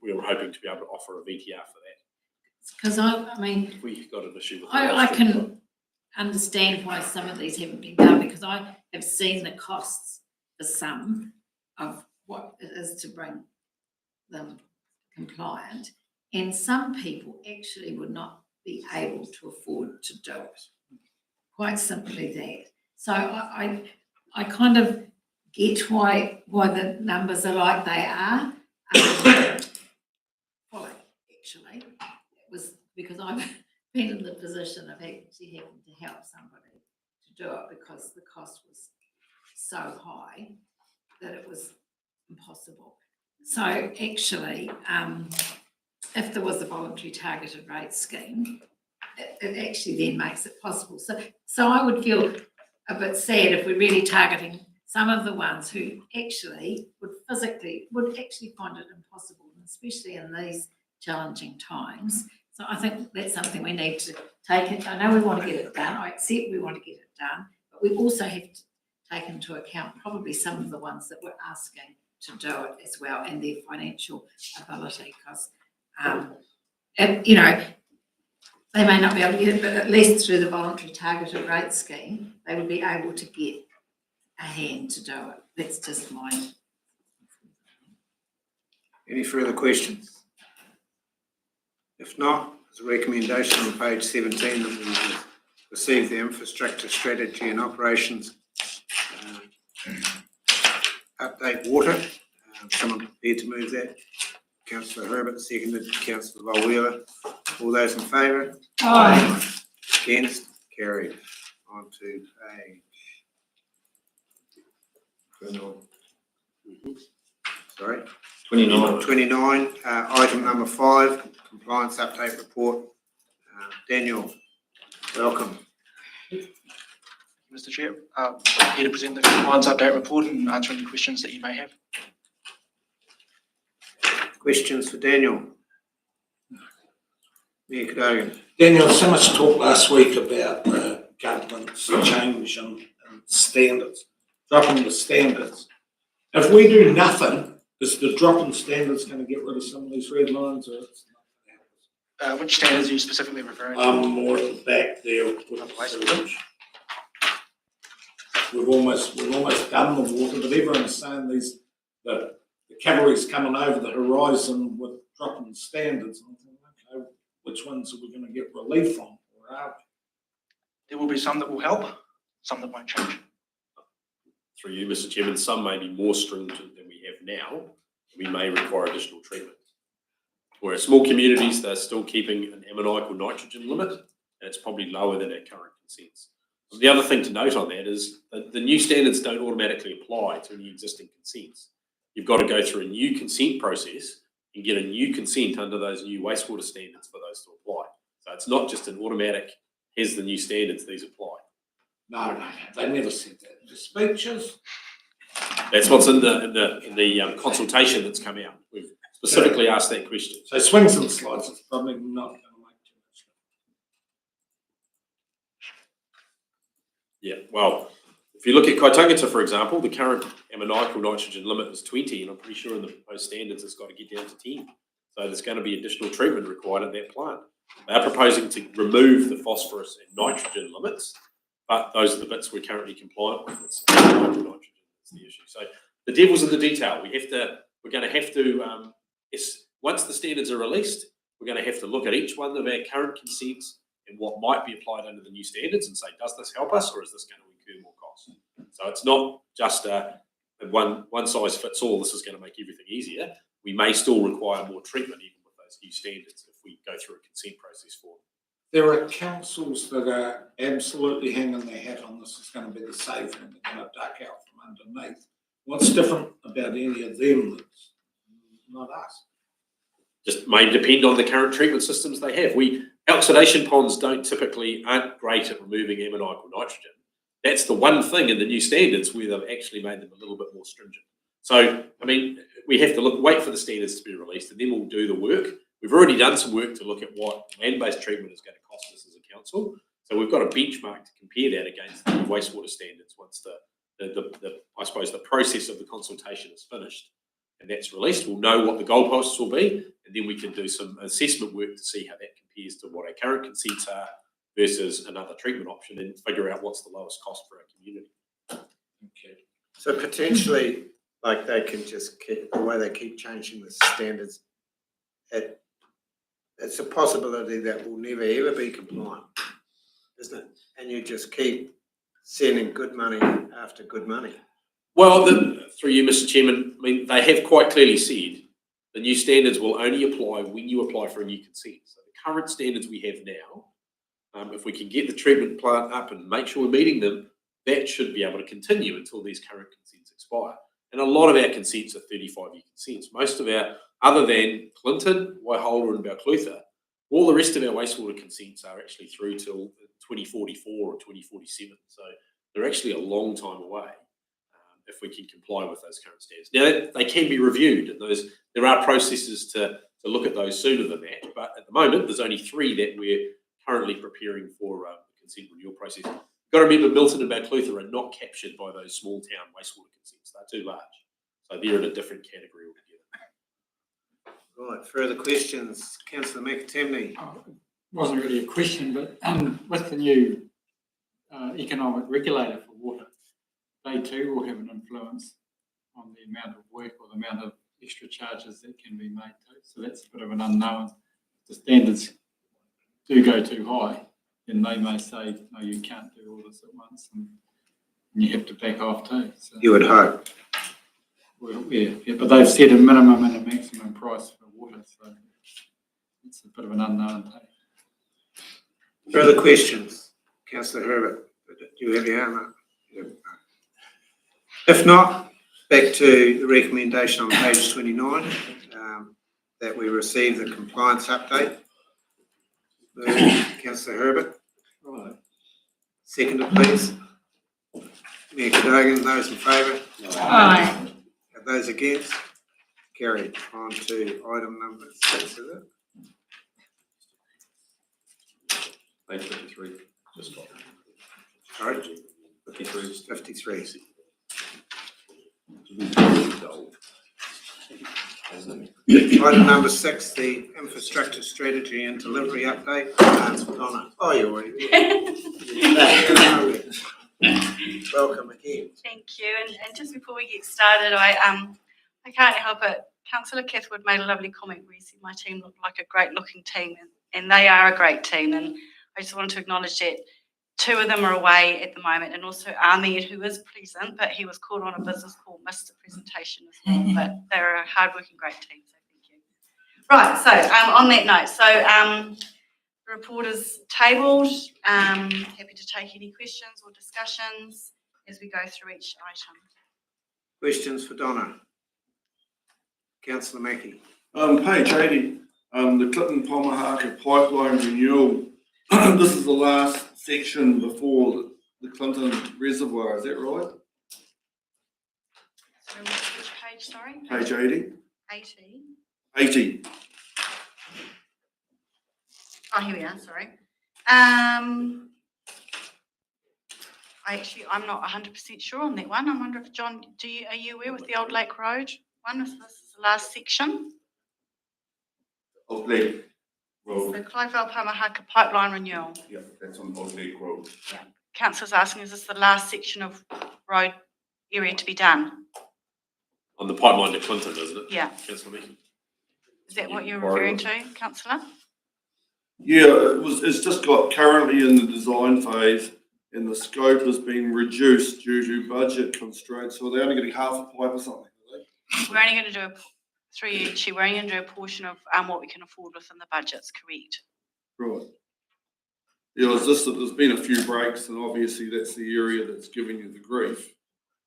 We're hoping to be able to offer a VTR for that. Because I mean, if we've got an issue with I can understand why some of these haven't been done, because I have seen the costs for some of what it is to bring them compliant, and some people actually would not be able to afford to do it. Quite simply that. So I kind of get why the numbers are like they are. Well, actually, it was because I've been in the position of actually having to help somebody to do it because the cost was so high that it was impossible. So actually, if there was a voluntary targeted rate scheme, it actually then makes it possible. So I would feel a bit sad if we're really targeting some of the ones who actually would actually find it impossible, especially in these challenging times. So I think that's something we need to take it. I know we want to get it done. I accept we want to get it done, but we also have to take into account probably some of the ones that we're asking to do it as well and their financial ability, because you know, they may not be able to get it, but at least through the voluntary targeted rate scheme, they would be able to get a hand to do it. That's just mine. Any further questions? If not, there's a recommendation on page 17 that we receive the infrastructure strategy and operations update water. Someone prepared to move that? Councillor Herbert, seconded. Councillor Volwheeler. All those in favour? Aye. Against? Carried. On to page. Sorry. 29. 29. Item number 5, compliance update report. Daniel, welcome. Mr. Chair, here to present the compliance update report and answer any questions that you may have. Questions for Daniel? Mayor Cadogan. Daniel, so much talk last week about the government's change and standards, dropping the standards. If we do nothing, is the drop in standards going to get rid of some of these red lines, or it's not? Which standards are you specifically referring to? More at the back there. We've almost done the water, but everyone's saying the cavalry's coming over the horizon with dropping standards. And I'm thinking, okay, which ones are we going to get relief on, or are we? There will be some that will help, some that won't change. Through you, Mr. Chairman, some may be more stringent than we have now. We may require additional treatment. Whereas small communities, they're still keeping an ammoniacal nitrogen limit, and it's probably lower than our current consents. So the other thing to note on that is that the new standards don't automatically apply to any existing consents. You've got to go through a new consent process and get a new consent under those new wastewater standards for those to apply. So it's not just an automatic, here's the new standards, these apply. No, they never said that in the speeches. That's what's in the consultation that's come out. We've specifically asked that question. So swings and slides is probably not going to make too much. Yeah, well, If you look at Kaitangata, for example, the current ammoniacal nitrogen limit is 20, and I'm pretty sure in the proposed standards it's got to get down to 10. So there's going to be additional treatment required at that plant. They are proposing to remove the phosphorus and nitrogen limits, but those are the bits we're currently compliant with. It's ammoniacal nitrogen that's the issue. So the devil's in the detail. We're going to have to, once the standards are released, we're going to have to look at each one of our current consents and what might be applied under the new standards and say, does this help us, or is this going to incur more costs? So it's not just a one size fits all. This is going to make everything easier. We may still require more treatment even with those new standards if we go through a consent process for them. There are councils that are absolutely hanging their hat on this is going to be the safe and they're going to duck out from underneath. What's different about any of them that's not us? Just may depend on the current treatment systems they have. Oxidation ponds aren't great at removing ammoniacal nitrogen. That's the one thing in the new standards where they've actually made them a little bit more stringent. So, I mean, we have to wait for the standards to be released, and then we'll do the work. We've already done some work to look at what land-based treatment is going to cost us as a council. So we've got a benchmark to compare that against the wastewater standards once I suppose the process of the consultation is finished and that's released. We'll know what the goalposts will be, and then we can do some assessment work to see how that compares to what our current consents are versus another treatment option and figure out what's the lowest cost for our community. Okay. So potentially, like they can just keep, the way they keep changing the standards, it's a possibility that we'll never ever be compliant, isn't it? And you just keep sending good money after good money. Well, through you, Mr. Chairman, I mean, they have quite clearly said the new standards will only apply when you apply for a new consent. So the current standards we have now, if we can get the treatment plant up and make sure we're meeting them, that should be able to continue until these current consents expire. And a lot of our consents are 35-year consents. Most of our, other than Clinton, Waihola and Balclutha, all the rest of our wastewater consents are actually through till 2044 or 2047. So they're actually a long time away if we can comply with those current standards. Now, they can be reviewed, and there are processes to look at those sooner than that. But at the moment, there's only 3 that we're currently preparing for the consent renewal process. You've got to remember, Milton and Balclutha are not captured by those small town wastewater consents. They're too large. So they're in a different category altogether. Right, further questions? Councillor McAtamney. Wasn't really a question, but with the new economic regulator for water, they too will have an influence on the amount of work or the amount of extra charges that can be made too. So that's a bit of an unknown. If the standards do go too high, then they may say, no, you can't do all this at once, and you have to back off too. So, you would hope. Well, yeah, but they've set a minimum and a maximum price for water, so it's a bit of an unknown too. Further questions? Councillor Herbert, do you have your hand up? If not, back to the recommendation on page 29, that we receive the compliance update. Councillor Herbert. Right. Seconded, please. Mayor Cadogan, those in favour? Aye. Those against? Carried. On to item number 6, is it? Page 53. Sorry? 53. 53. Item number 6, the infrastructure strategy and delivery update. Donna. Oh, you're already there. Welcome again. Thank you. And just before we get started, I can't help it. Councillor Cathwood made a lovely comment where he said my team looked like a great looking team, and they are a great team. And I just wanted to acknowledge that 2 of them are away at the moment, and also Ahmed, who is present, but he was called on a business call, missed the presentation as well. But they're a hard-working, great team, so thank you. Right, so on that note, the report is tabled. Happy to take any questions or discussions as we go through each item. Questions for Donna? Councillor Mackie. Page 80, the Clinton Pomahaka pipeline renewal. This is the last section before the Clinton Reservoir, is that right? So which page, sorry? Page 80. 80. 80. Oh, here we are, sorry. I'm not 100% sure on that one. I wonder if John, are you aware with the Old Lake Road one? This is the last section. Old Lake Road. The Clivevale Pamahaka pipeline renewal. Yeah, that's on Old Lake Road. Councillor's asking, is this the last section of road area to be done? On the pipeline to Clinton, isn't it? Yeah. Councillor Meekin. Is that what you're referring to, councillor? Yeah, it's just got currently in the design phase and the scope has been reduced due to budget constraints, so they're only getting half a pipe or something, are they? We're only going to do we're only going to do a portion of what we can afford within the budgets, correct? Right. Yeah, it's just that there's been a few breaks and obviously that's the area that's giving you the grief.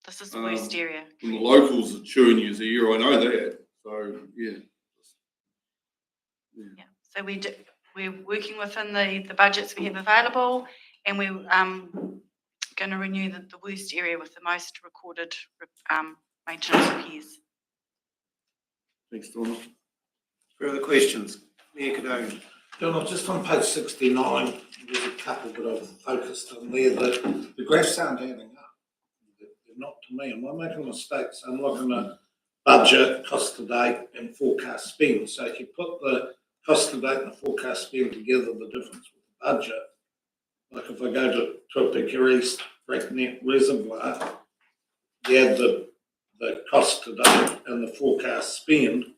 This is the worst area. And the locals are chewing you ear, I know that, so, yeah. So we're working within the budgets we have available, and we're going to renew the worst area with the most recorded maintenance repairs. Thanks, Donna. Further questions? Mayor Cadogan. Donald, just on page 69, there's a couple that I've focused on there that the graphs aren't adding up. They're not to me. Am I making mistakes? I'm looking at budget, cost to date, and forecast spend. So if you put the cost to date and the forecast spend together, the difference with the budget, like if I go to Topeka East, Breakneck Reservoir, you add the cost to date and the forecast spend,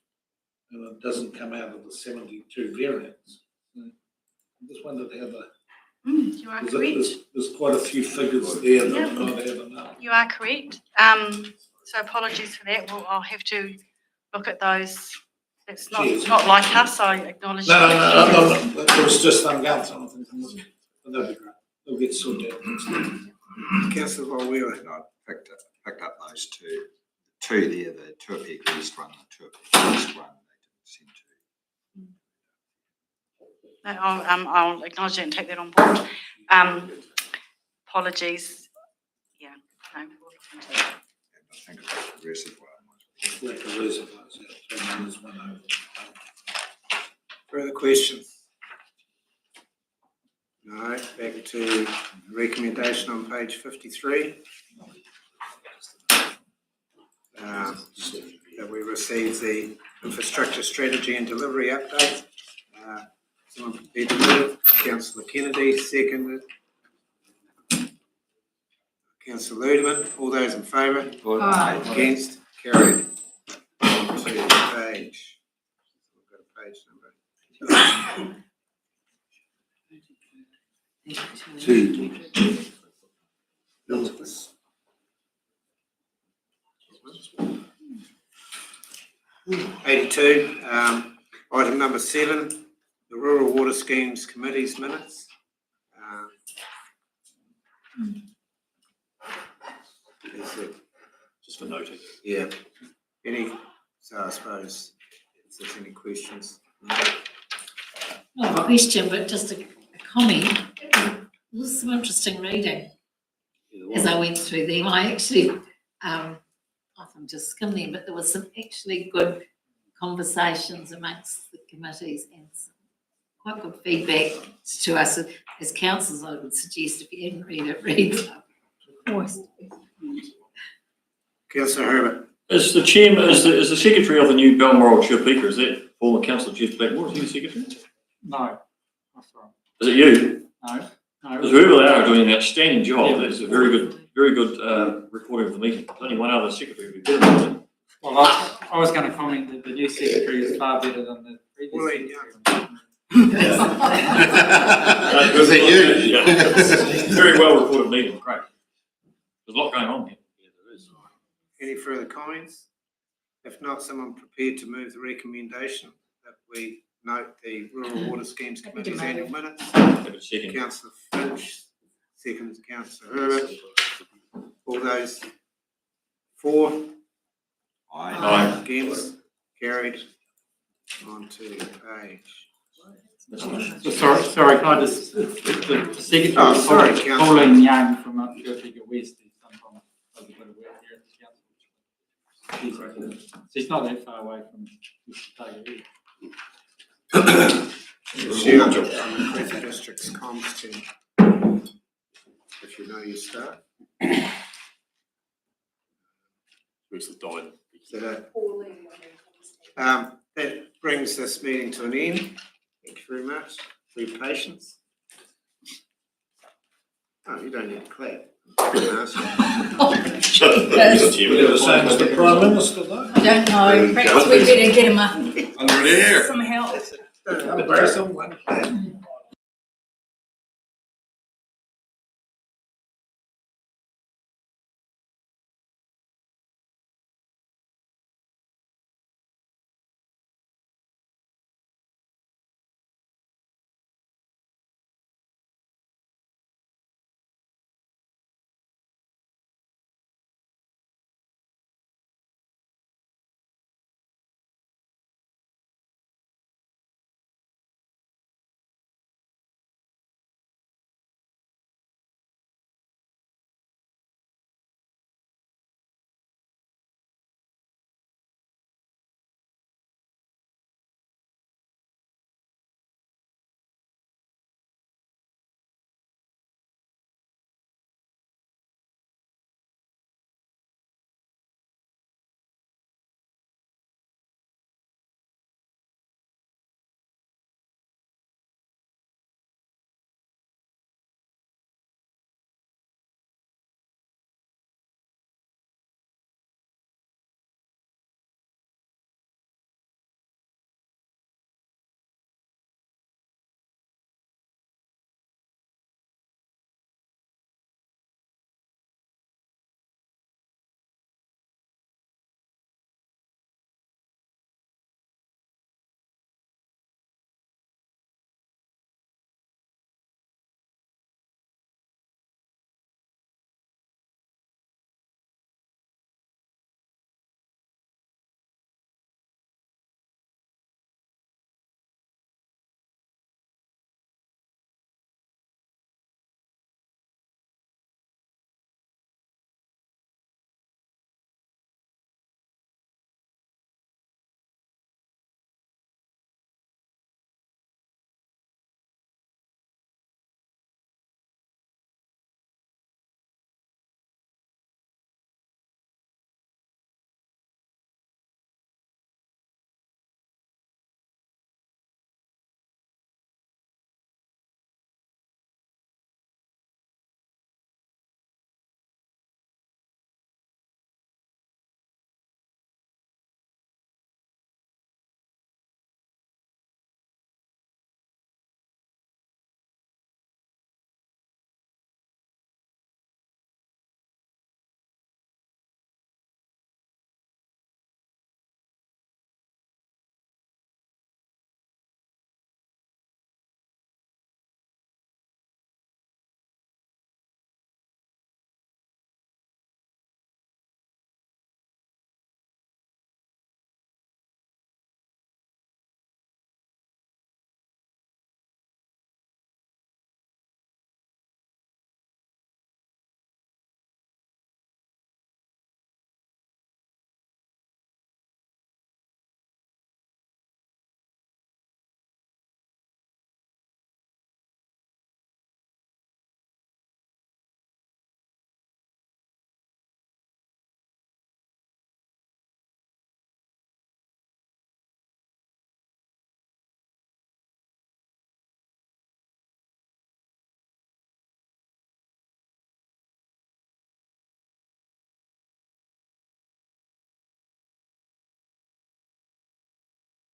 and it doesn't come out of the 72 variants. I just wondered how You are correct. there's quite a few figures there that are not adding up. You are correct. So apologies for that. I'll have to look at those. It's not like us. I acknowledge. No. It was just I'm going something. But that'd be great. We'll get sorted out. Councillor Volwela. I picked up those two there, the Topeka East one, the Topeka West one, they didn't seem to. No, I'll acknowledge that and take that on board. Apologies. Yeah, no, we'll look into that. I think it's the reservoir. Like the reservoirs, yeah. So there's one over. Further questions? No, back to recommendation on page 53. That we receive the infrastructure strategy and delivery update. Someone prepared to move? Councillor Kennedy, seconded. Councillor Ludeman, all those in favour? Aye. Against? Carried. On to the page. We've got a page number. '82, item number 7, the Rural Water Schemes Committee's minutes. Just for noting. Yeah. So I suppose if there's any questions. Not a question, but just a comment. It was some interesting reading as I went through them. I actually, I'm just skimming, but there was some actually good conversations amongst the committees and some quite good feedback to us as councillors. I would suggest if you haven't read it, read it. Councillor Herbert. Is the chairman, is the secretary of the new Balmoral Topeka, is that former councillor Jeff Blackmore, is he the secretary? No, that's right. Is it you? No. Because whoever they are doing an outstanding job. That's a very good recording of the meeting. There's only one other secretary would be better than that. Well, I was going to comment that the new secretary is far better than the previous secretary. Was it you? Yeah. Very well recorded meeting, great. There's a lot going on here. Yeah, there is. Any further comments? If not, someone prepared to move the recommendation that we note the Rural Water Schemes Committee's annual minutes. Councillor Finch, second Councillor Herbert. All those for? Aye. Against? Carried. On to page. Sorry, can I just, the secretary, sorry, Councillor. Pauline Young from up Topeka West, who sometimes does a bit of work here at the council. She's not that far away from Topeka. She on the Crescent District's comms team. If you know your stuff. Where's the dime? That brings this meeting to an end. Thank you very much for your patience. Oh, you don't need to clap. You're the same as the Prime Minister, though. I don't know, perhaps we better get him Under there. some help. Don't embarrass them, one clap.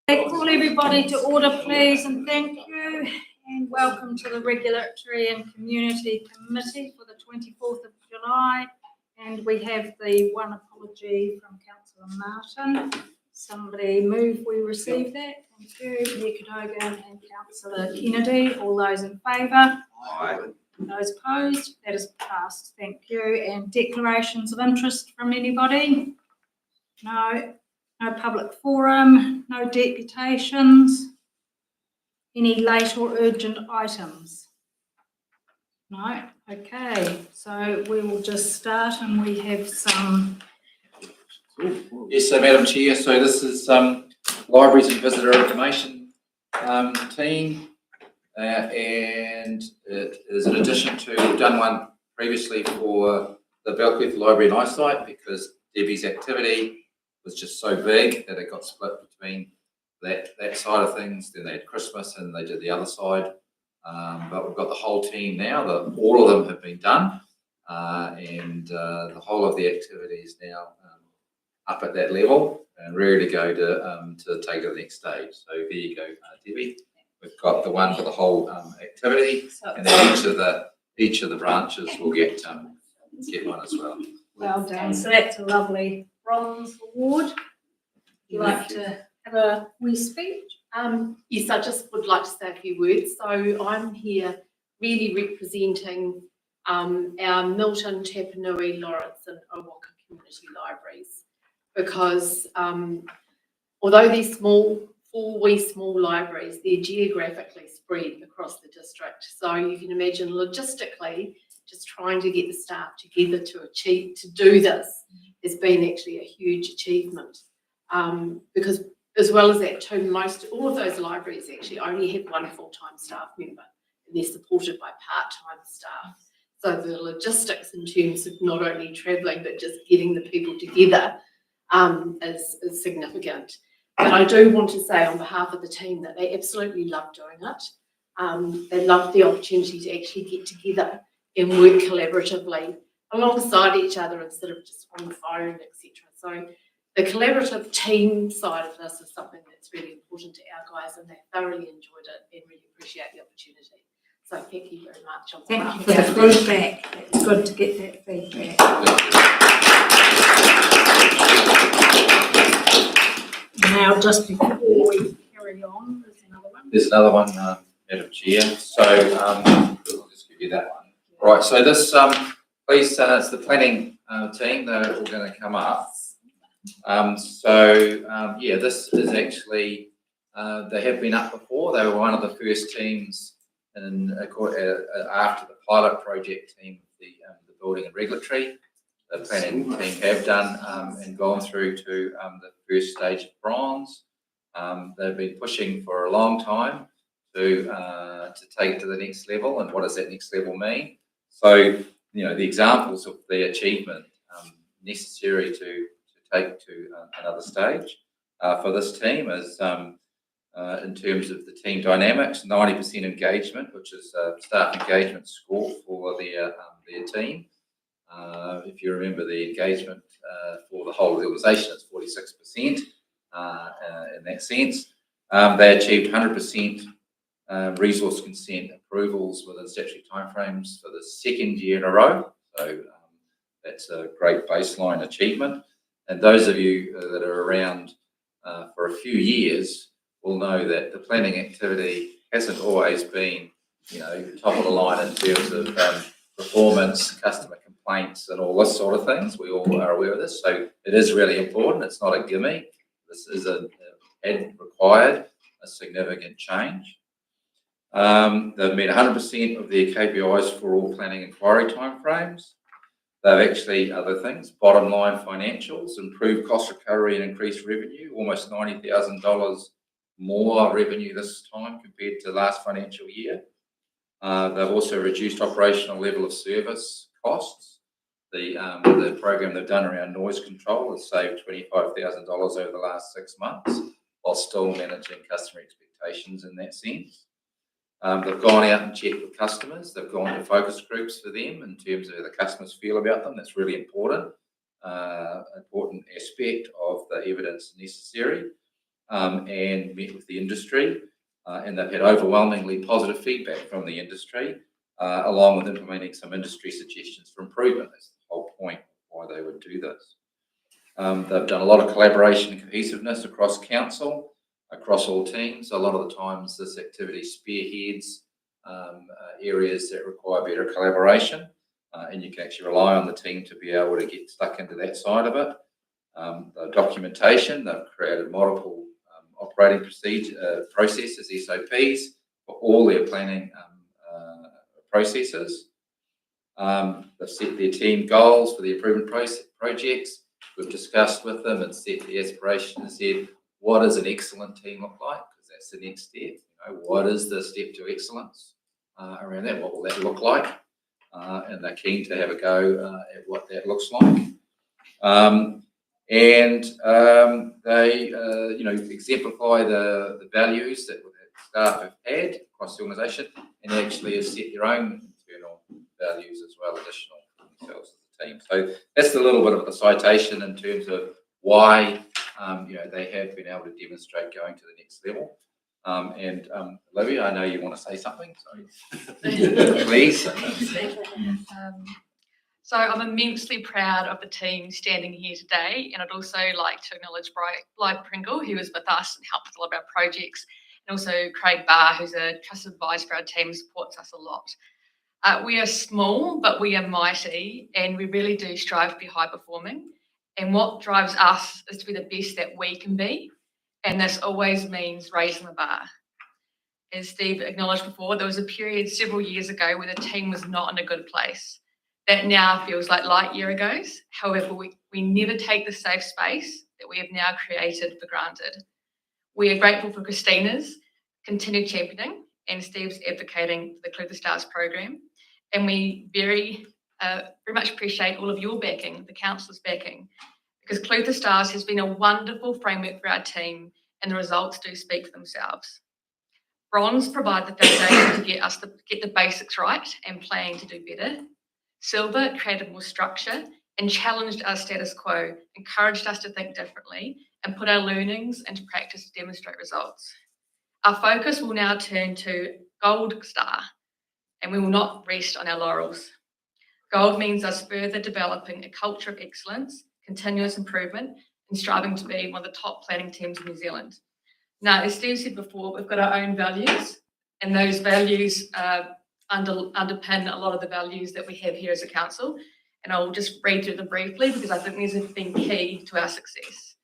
Call everybody to order, please, and thank you. And welcome to the Regulatory and Community Committee for the 24th of July. And we have the one apology from Councillor Martin. Somebody move we receive that. Thank you. Mayor Cadogan and Councillor Kennedy. All those in favour? Aye. Those opposed? That is passed. Thank you. And declarations of interest from anybody? No. No public forum, no deputations. Any late or urgent items? No? Okay, so we will just start and we have some. Yes, so Madam Chair, so this is Libraries and Visitor Information team, and it is in addition to, we've done one previously for the Belcliffe Library and Eyesight because Debbie's activity was just so big that it got split between that side of things. Then they had Christmas and they did the other side. But we've got the whole team now. All of them have been done, and the whole of the activity is now up at that level and ready to go to take it to the next stage. So there you go, Debbie. We've got the one for the whole activity, and then each of the branches will get one as well. Well done. So that's a lovely bronze award. Would you like to have a wee speech? Yes, I just would like to say a few words. So I'm here really representing our Milton, Tapanui, Lawrence and Owaka community libraries because although they're small, 4 wee small libraries, they're geographically spread across the district. So you can imagine logistically just trying to get the staff together to do this has been actually a huge achievement because as well as that too, all of those libraries actually only have 1 full-time staff member and they're supported by part-time staff. So the logistics in terms of not only travelling but just getting the people together is significant. But I do want to say on behalf of the team that they absolutely love doing it. They love the opportunity to actually get together and work collaboratively alongside each other instead of just on the phone, etc. So the collaborative team side of this is something that's really important to our guys, and they thoroughly enjoyed it and really appreciate the opportunity. So thank you very much. Thank you for the feedback. It's good to get that feedback. Now, just before we carry on, there's another one. There's another one, Madam Chair. So I'll just give you that one. Right. So this, please, it's the planning team. They're all going to come up. Yeah, this is actually, they have been up before. They were one of the first teams after the pilot project team, the building and regulatory. The planning team have done and gone through to the first stage of bronze. They've been pushing for a long time to take it to the next level. And what does that next level mean? So, the examples of the achievement necessary to take to another stage for this team is in terms of the team dynamics, 90% engagement, which is staff engagement score for their team. If you remember the engagement for the whole organisation, it's 46% in that sense. They achieved 100% resource consent approvals within statutory timeframes for the 2nd year in a row. So that's a great baseline achievement. And those of you that are around for a few years will know that the planning activity hasn't always been, top of the line in terms of performance, customer complaints, and all this sort of things. We all are aware of this, so it is really important. It's not a gimme. This is required a significant change. They've met 100% of their KPIs for all planning inquiry timeframes. They've actually, other things, bottom line financials, improved cost recovery and increased revenue, almost $90,000 more revenue this time compared to last financial year. They've also reduced operational level of service costs. The program they've done around noise control has saved $25,000 over the last 6 months, while still managing customer expectations in that sense. They've gone out and checked with customers. They've gone to focus groups for them in terms of how the customers feel about them. That's really important. Important aspect of the evidence necessary, and met with the industry. And they've had overwhelmingly positive feedback from the industry, along with implementing some industry suggestions for improvement. That's the whole point of why they would do this. They've done a lot of collaboration and cohesiveness across council, across all teams. A lot of the times this activity spearheads areas that require better collaboration, and you can actually rely on the team to be able to get stuck into that side of it. The documentation, they've created multiple operating processes, SOPs, for all their planning processes. They've set their team goals for the improvement projects. We've discussed with them and set the aspiration and said, what does an excellent team look like? Because that's the next step. What is the step to excellence around that? What will that look like? and they're keen to have a go at what that looks like. They, exemplify the values that staff have had across the organisation, and actually have set their own internal values as well, additional for themselves as a team. So that's a little bit of the citation in terms of why they have been able to demonstrate going to the next level. Olivia, I know you want to say something, so please. So I'm immensely proud of the team standing here today, and I'd also like to acknowledge Blythe Pringle, who was with us and helped with all of our projects, and also Craig Barr, who's a trusted advisor for our team, supports us a lot. We are small, but we are mighty, and we really do strive to be high performing. And what drives us is to be the best that we can be, and this always means raising the bar. As Steve acknowledged before, there was a period several years ago where the team was not in a good place. That now feels like light year ago's. However, we never take the safe space that we have now created for granted. We are grateful for Christina's continued championing and Steve's advocating for the Clutha Stars program. And we very much appreciate all of your backing, the councillors' backing, because Clutha Stars has been a wonderful framework for our team, and the results do speak for themselves. Bronze provide the foundation to get the basics right and plan to do better. Silver created more structure and challenged our status quo, encouraged us to think differently, and put our learnings into practice to demonstrate results. Our focus will now turn to Gold Star, and we will not rest on our laurels. Gold means us further developing a culture of excellence, continuous improvement, and striving to be one of the top planning teams in New Zealand. Now, as Steve said before, we've got our own values, and those values underpin a lot of the values that we have here as a council. And I'll just read through them briefly because I think these have been key to our success.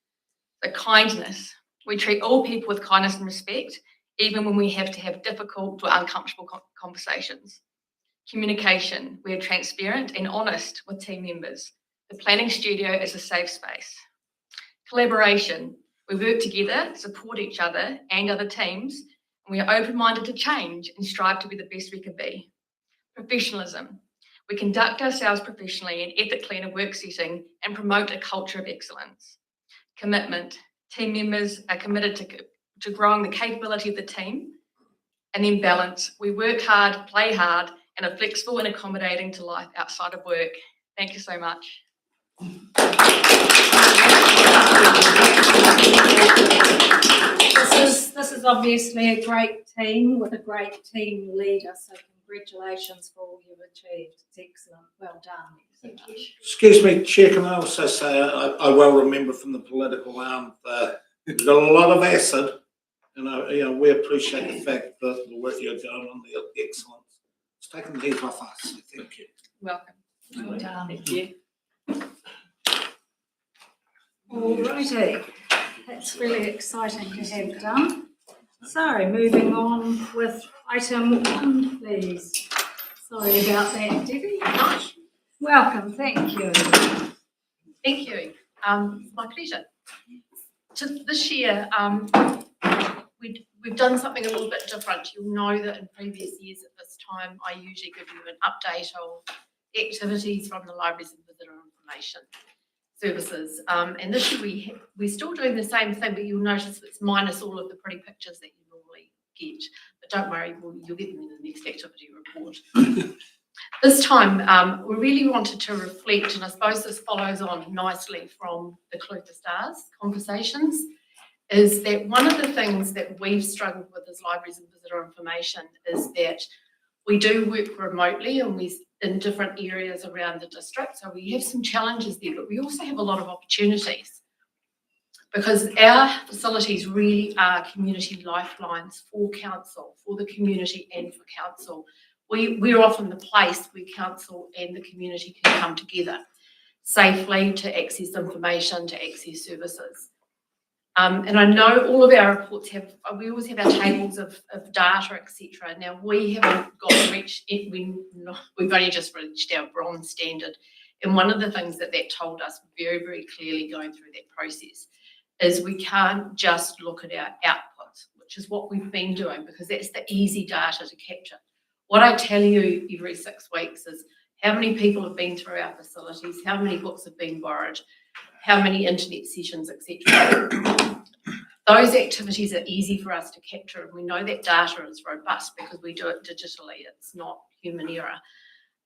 So kindness. We treat all people with kindness and respect, even when we have to have difficult or uncomfortable conversations. Communication. We are transparent and honest with team members. The planning studio is a safe space. Collaboration. We work together, support each other and other teams, and we are open-minded to change and strive to be the best we can be. Professionalism. We conduct ourselves professionally and ethically in a work setting and promote a culture of excellence. Commitment. Team members are committed to growing the capability of the team. And then balance. We work hard, play hard, and are flexible and accommodating to life outside of work. Thank you so much. This is obviously a great team with a great team leader, so congratulations for all you've achieved. It's excellent. Well done. Thank you. Excuse me, Chair, can I also say I well remember from the political arm that you've got a lot of acid, and we appreciate the fact that the work you're doing on the excellence. It's taken the heat off us. So thank you. Welcome. Well done. Thank you. All righty. That's really exciting to have done. So moving on with item 1, please. Sorry about that, Debbie. Welcome, thank you. Thank you. It's my pleasure. This year, we've done something a little bit different. You'll know that in previous years at this time, I usually give you an update of activities from the libraries and visitor information services. And this year we're still doing the same thing, but you'll notice it's minus all of the pretty pictures that you normally get. But don't worry, you'll get them in the next activity report. This time, we really wanted to reflect, and I suppose this follows on nicely from the Clutha Stars conversations, is that one of the things that we've struggled with as libraries and visitor information is that we do work remotely and we're in different areas around the district. So we have some challenges there, but we also have a lot of opportunities because our facilities really are community lifelines for council, for the community and for council. We're often the place where council and the community can come together safely to access information, to access services. And I know all of our reports we always have our tables of data, etc. Now we haven't we've only just reached our bronze standard. And one of the things that told us very, very clearly going through that process is we can't just look at our outputs, which is what we've been doing because that's the easy data to capture. What I tell you every 6 weeks is how many people have been through our facilities, how many books have been borrowed, how many internet sessions, etc. Those activities are easy for us to capture, and we know that data is robust because we do it digitally. It's not human error.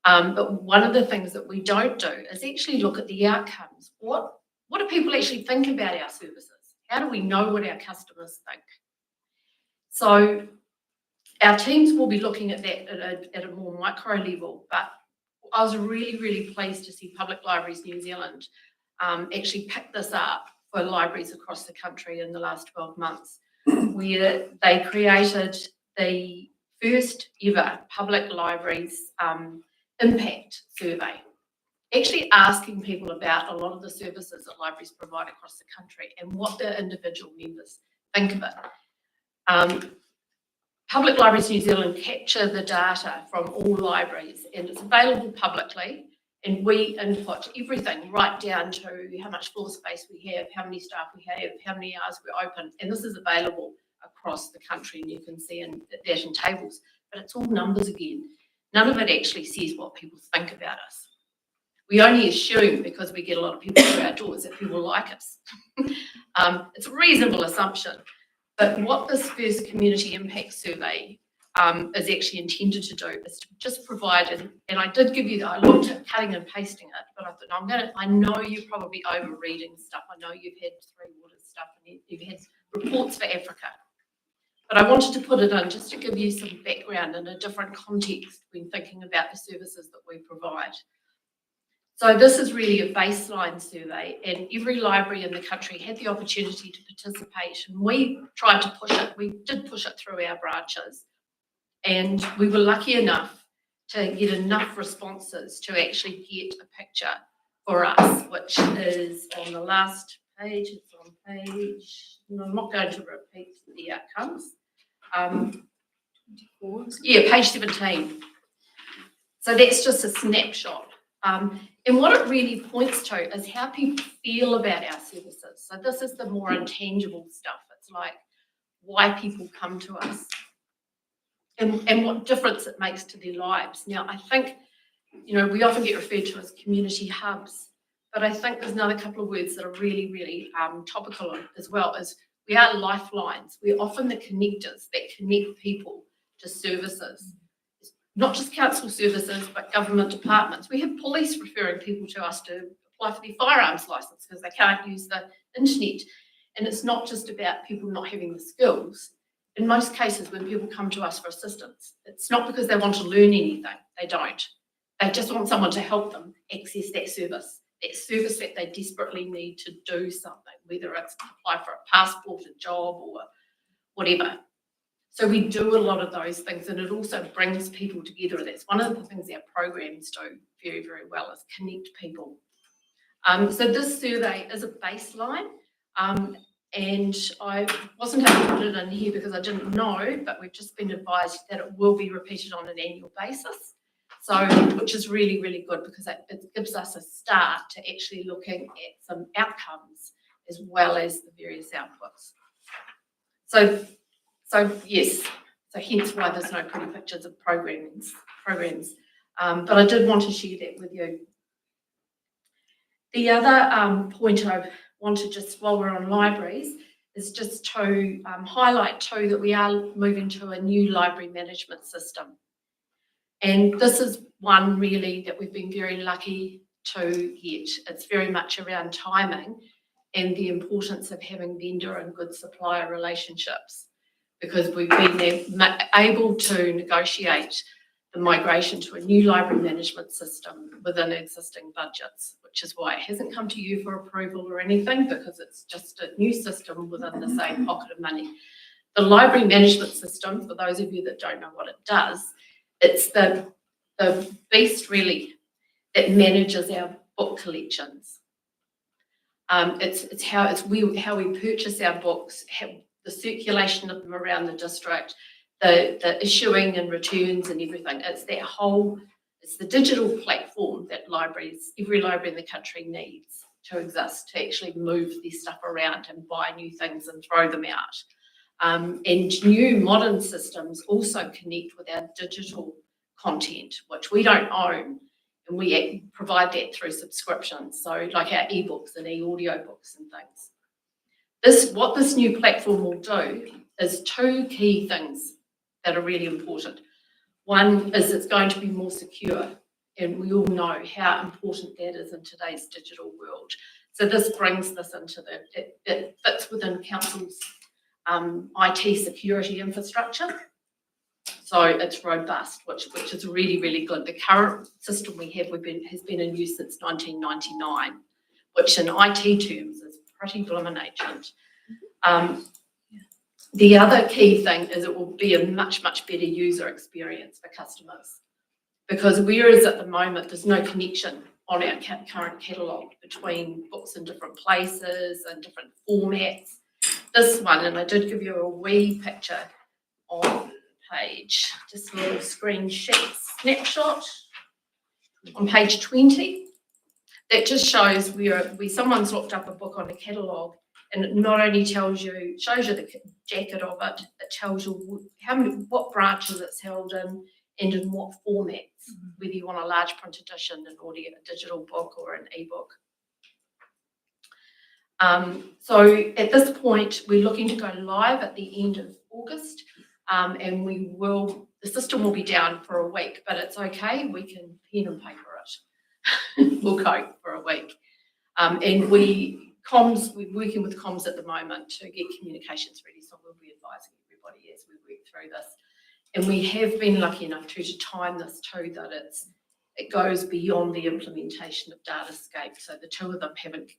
But one of the things that we don't do is actually look at the outcomes. What do people actually think about our services? How do we know what our customers think? So our teams will be looking at that at a more micro level, but I was really, really pleased to see Public Libraries New Zealand actually pick this up for libraries across the country in the last 12 months, where they created the first ever Public Libraries impact survey, actually asking people about a lot of the services that libraries provide across the country and what their individual members think of it. Public Libraries New Zealand capture the data from all libraries, and it's available publicly, and we input everything right down to how much floor space we have, how many staff we have, how many hours we're open, and this is available across the country, and you can see that in tables, but it's all numbers again. None of it actually says what people think about us. We only assume, because we get a lot of people through our doors, that people like us. It's a reasonable assumption. But what this first community impact survey is actually intended to do is to just provide, and I did give you that, I looked at cutting and pasting it, but I thought, I know you're probably over reading stuff. I know you've had 3 Waters stuff and you've had reports for Africa. But I wanted to put it in just to give you some background and a different context when thinking about the services that we provide. So this is really a baseline survey, and every library in the country had the opportunity to participate, and we tried to push it. We did push it through our branches, and we were lucky enough to get enough responses to actually get a picture for us, which is on the last page. It's on page, I'm not going to repeat the outcomes. 24. Yeah, page 17. So that's just a snapshot. And what it really points to is how people feel about our services. So this is the more intangible stuff. It's like why people come to us and what difference it makes to their lives. Now, I think, we often get referred to as community hubs, but I think there's another couple of words that are really, really topical as well, is we are lifelines. We're often the connectors that connect people to services. Not just council services, but government departments. We have police referring people to us to apply for their firearms licence because they can't use the internet. And it's not just about people not having the skills. In most cases, when people come to us for assistance, it's not because they want to learn anything. They don't. They just want someone to help them access that service that they desperately need to do something, whether it's apply for a passport, a job, or whatever. So we do a lot of those things, and it also brings people together. That's one of the things our programs do very, very well, is connect people. So this survey is a baseline, and I wasn't able to put it in here because I didn't know, but we've just been advised that it will be repeated on an annual basis. So, which is really, really good because it gives us a start to actually looking at some outcomes as well as the various outputs. So yes, so hence why there's no pretty pictures of programs. But I did want to share that with you. The other point I wanted, just while we're on libraries, is just to highlight too that we are moving to a new library management system. And this is one really that we've been very lucky to get. It's very much around timing and the importance of having vendor and good supplier relationships, because we've been able to negotiate the migration to a new library management system within existing budgets, which is why it hasn't come to you for approval or anything, because it's just a new system within the same pocket of money. The library management system, for those of you that don't know what it does, it's the beast really that manages our book collections. It's how we purchase our books, the circulation of them around the district, the issuing and returns and everything. It's the digital platform that every library in the country needs to exist, to actually move their stuff around and buy new things and throw them out. And new modern systems also connect with our digital content, which we don't own, And we provide that through subscriptions, so like our ebooks and e-audio books and things. What this new platform will do is two key things that are really important. One is it's going to be more secure, and we all know how important that is in today's digital world. So this brings this into it fits within council's IT security infrastructure. So it's robust, which is really, really good. The current system we have has been in use since 1999, which in IT terms is pretty blooming ancient. The other key thing is it will be a much, much better user experience for customers. Because whereas at the moment there's no connection on our current catalogue between books in different places and different formats, this one, and I did give you a wee picture on page, just a little screen snapshot on page 20, that just shows where someone's looked up a book on a catalogue, and it not only shows you the jacket of it, it tells you what branches it's held in and in what formats, whether you want a large print edition, an audio, a digital book, or an ebook. So at this point, we're looking to go live at the end of August, and the system will be down for a week, but it's okay, we can pen and paper it. We'll cope for a week. And we're working with comms at the moment to get communications ready, so we'll be advising everybody as we work through this. And we have been lucky enough to time this too, that it goes beyond the implementation of Datascape, so the two of them haven't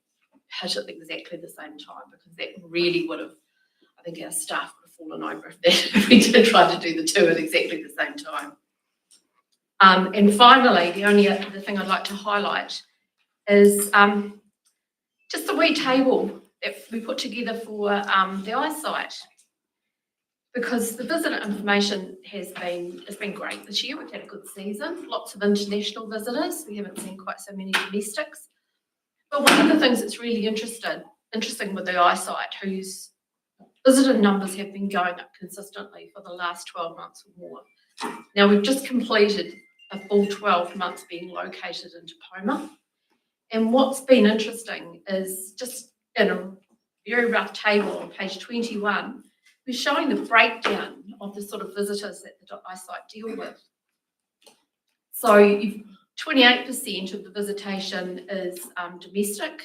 hit at exactly the same time, because that really would have, I think our staff would have fallen over if we did try to do the two at exactly the same time. And finally, the only other thing I'd like to highlight is just the wee table that we put together for the eyesight, because the visitor information has been great this year. We've had a good season, lots of international visitors. We haven't seen quite so many domestics. But one of the things that's really interesting with the eyesight, whose visitor numbers have been going up consistently for the last 12 months or more. Now, we've just completed a full 12 months being located in Tacoma. And what's been interesting is just in a very rough table on page 21, we're showing the breakdown of the sort of visitors that the eyesight deal with. So 28% of the visitation is domestic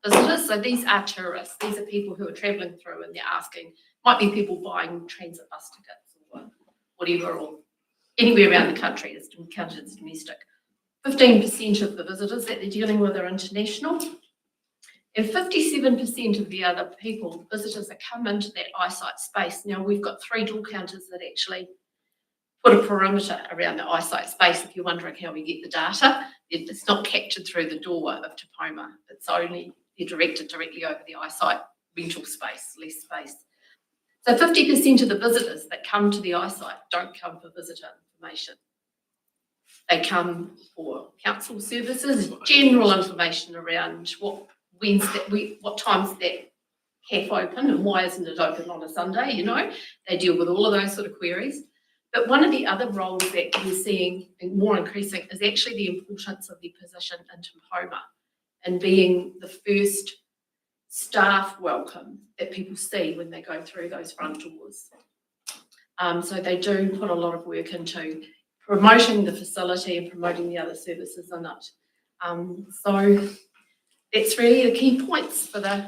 visitors. So these are tourists. These are people who are travelling through and they're asking, might be people buying transit bus tickets or whatever, or anywhere around the country is counted as domestic. 15% of the visitors that they're dealing with are international. And 57% of the other visitors that come into that eyesight space. Now, we've got 3 door counters that actually put a perimeter around the eyesight space. If you're wondering how we get the data, it's not captured through the door of Tacoma. They're directed directly over the eyesight rental space, less space. So 50% of the visitors that come to the eyesight don't come for visitor information. They come for council services, general information around what time's that cafe open and why isn't it open on a Sunday, They deal with all of those sort of queries. But one of the other roles that we're seeing more increasing is actually the importance of their position in Tacoma and being the first staff welcome that people see when they go through those front doors. So they do put a lot of work into promoting the facility and promoting the other services in it. So that's really the key points for the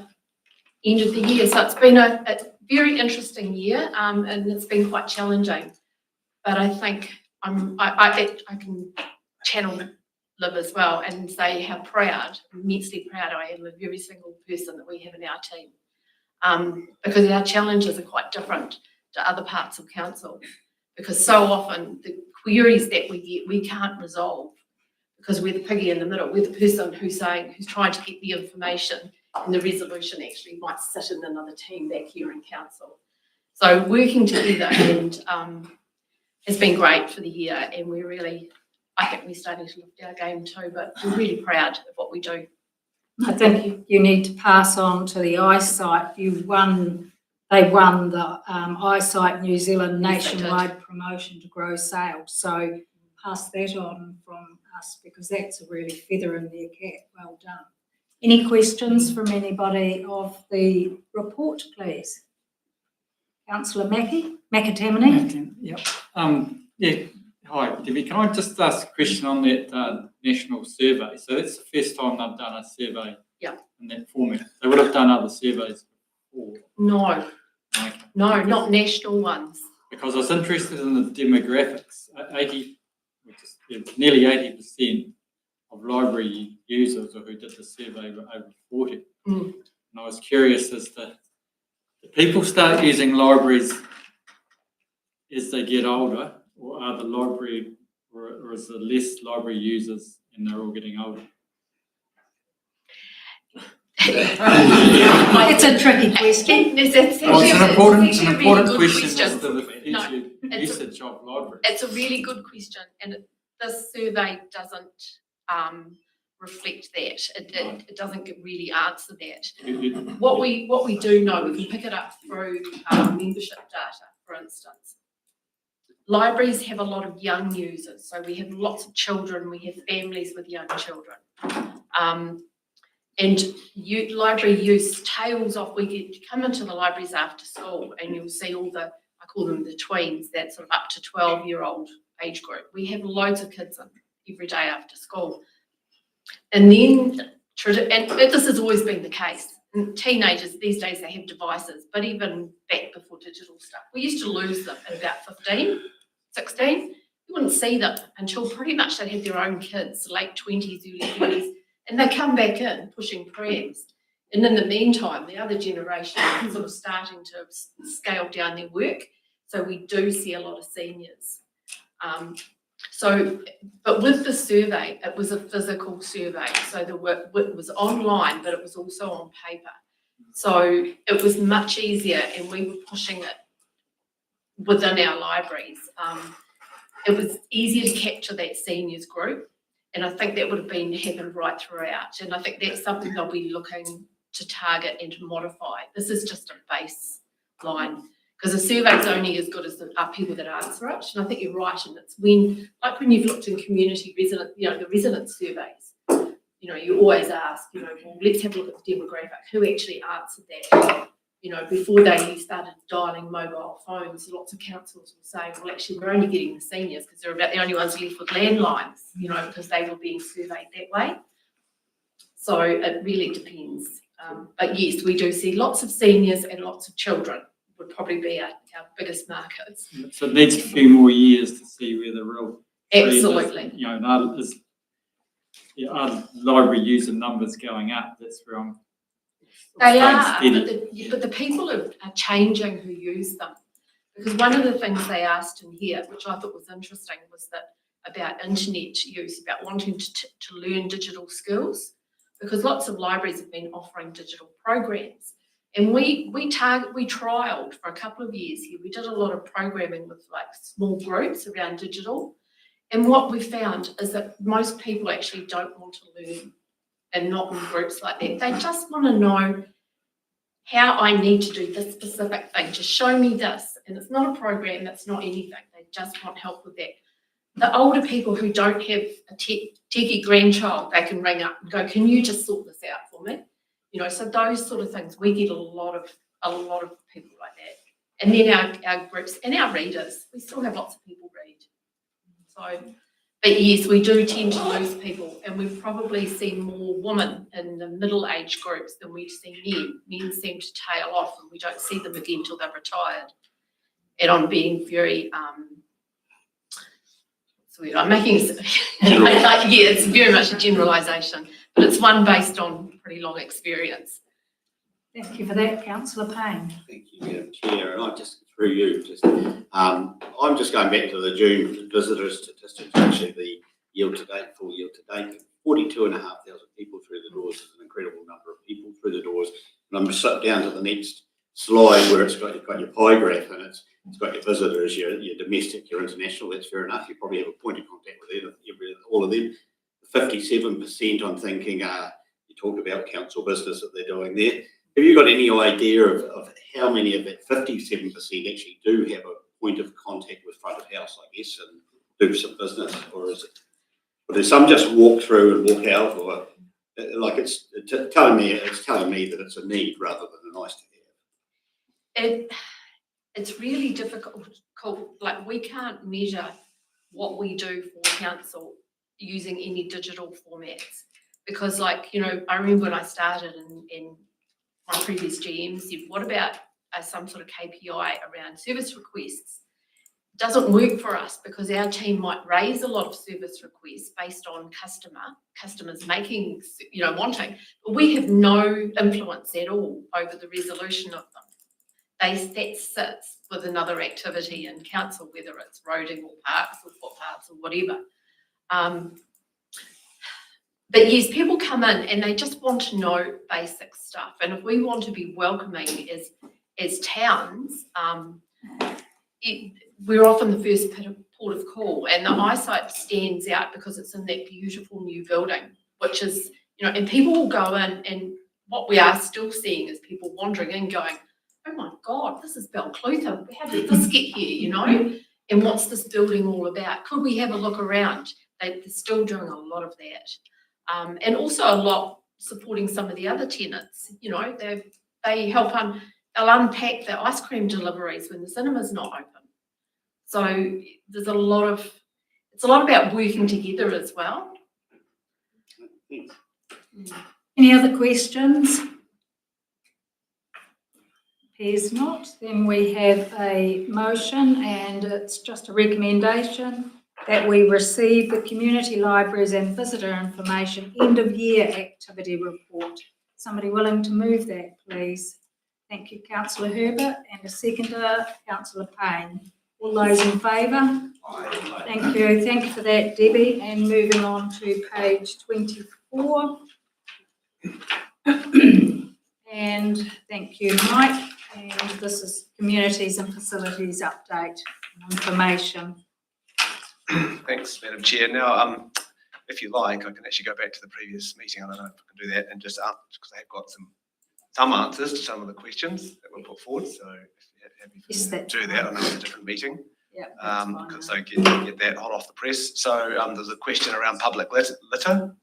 end of the year. So it's been a very interesting year, and it's been quite challenging. But I think I can channel Liv as well and say how immensely proud I am of every single person that we have in our team. Because our challenges are quite different to other parts of council. Because so often the queries that we get, we can't resolve because we're the piggy in the middle. We're the person who's trying to get the information, and the resolution actually might sit in another team back here in council. So working together has been great for the year, and I think we're starting to lift our game too, but we're really proud of what we do. I think you need to pass on to the eyesight. They won the Eyesight New Zealand nationwide promotion to grow sales. So pass that on from us, because that's a really feather in their cap. Well done. Any questions from anybody of the report, please? Councillor McAtamaney? Yep. Yeah. Hi, Debbie. Can I just ask a question on that national survey? So that's the first time they've done a survey in that format. They would have done other surveys before. No, Okay. no, not national ones. Because I was interested in the demographics. Nearly 80% of library users who did the survey were over 40. And I was curious as to, do people start using libraries as they get older, or are the library, or is there less library users and they're all getting older? It's a tricky question. It's an important really question as to the future usage of libraries. It's a really good question, and this survey doesn't reflect that. It doesn't really answer that. What we do know, we can pick it up through membership data, for instance. Libraries have a lot of young users, so we have lots of children, we have families with young children. And library use tails off. You come into the libraries after school and you'll see all the, I call them the tweens, that sort of up to 12-year-old age group. We have loads of kids in every day after school. And then, and this has always been the case. And teenagers, these days they have devices, but even back before digital stuff, we used to lose them at about 15, 16. You wouldn't see them until pretty much they had their own kids, late 20s, early 20s. And they come back in pushing prams. And in the meantime, the other generation is sort of starting to scale down their work. So we do see a lot of seniors. But with the survey, it was a physical survey. So the work was online, but it was also on paper. So it was much easier, and we were pushing it within our libraries. It was easier to capture that seniors group. And I think that would have happened right throughout. And I think that's something they'll be looking to target and to modify. This is just a baseline, because a survey is only as good as the people that answer it. And I think you're right. And it's when you've looked in community resident, the resident surveys, you always ask, well, let's have a look at the demographic. Who actually answered that? Before they started dialing mobile phones, lots of councils were saying, well, actually, we're only getting the seniors because they're about the only ones left with landlines, because they were being surveyed that way. So it really depends. But yes, we do see lots of seniors and lots of children would probably be our biggest markets. So it needs a few more years to see where the real absolutely are library user numbers going up. That's where I'm. They are, but the people are changing who use them. Because one of the things they asked in here, which I thought was interesting, was that about internet use, about wanting to learn digital skills, because lots of libraries have been offering digital programs. And we trialled for a couple of years here. We did a lot of programming with small groups around digital. And what we found is that most people actually don't want to learn, and not in groups like that. They just want to know how I need to do this specific thing. Just show me this. And it's not a program, that's not anything. They just want help with that. The older people who don't have a techie grandchild, they can ring up and go, can you just sort this out for me? So those sort of things, we get a lot of people like that. And then our groups and our readers, we still have lots of people read. So, but yes, we do tend to lose people, and we've probably seen more women in the middle age groups than we've seen men. Men seem to tail off, and we don't see them again till they're retired. And I'm being very sweet. I'm making it's very much a generalisation, but it's one based on pretty long experience. Thank you for that, Councillor Payne. Thank you, Madam Chair, and I just through you, I'm just going back to the June visitor statistics. Actually, the yield to date, full yield to date, 42,500 people through the doors is an incredible number of people through the doors. And I'm just down to the next slide where you've got your pie graph, and it's got your visitors, your domestic, your international. That's fair enough. You probably have a point of contact with all of them. 57%, I'm thinking, you talked about council business that they're doing there. Have you got any idea of how many of that 57% actually do have a point of contact with front of house, I guess, do some business, or is it? Or do some just walk through and walk out, or like it's telling me that it's a need rather than a nice to have? It's really difficult, like we can't measure what we do for council using any digital formats. Because like, you know, I remember when I started in my previous GM said, what about some sort of KPI around service requests? It doesn't work for us because our team might raise a lot of service requests based on customers making, you know, wanting, but we have no influence at all over the resolution of them. That sits with another activity in council, whether it's roading or parks or footpaths or whatever. But yes, people come in and they just want to know basic stuff. And if we want to be welcoming as towns, we're often the first port of call. And the eyesight stands out because it's in that beautiful new building, which is, you know, and people will go in, and what we are still seeing is people wandering in going, oh my God, this is Belclutha. How did this get here, you know? And what's this building all about? Could we have a look around? They're still doing a lot of that. And also a lot supporting some of the other tenants. You know, they help they'll unpack the ice cream deliveries when the cinema's not open. So there's it's a lot about working together as well. Any other questions? Appears not. Then we have a motion, and it's just a recommendation that we receive the Community Libraries and Visitor Information End of Year Activity Report. Somebody willing to move that, please? Thank you, Councillor Herbert, and a seconder, Councillor Payne. All those in favour? Aye. Thank you. Thank you for that, Debbie. And moving on to page 24. And thank you, Mike. And this is Communities and Facilities Update and Information. Thanks, Madam Chair. Now, if you like, I can actually go back to the previous meeting. I don't know if I can do that and just answer, because I have got some answers to some of the questions that were put forward. So if you're happy for me to do that, I know it's a different meeting. Yeah, So get that hot off the press. So there's a question around public litter,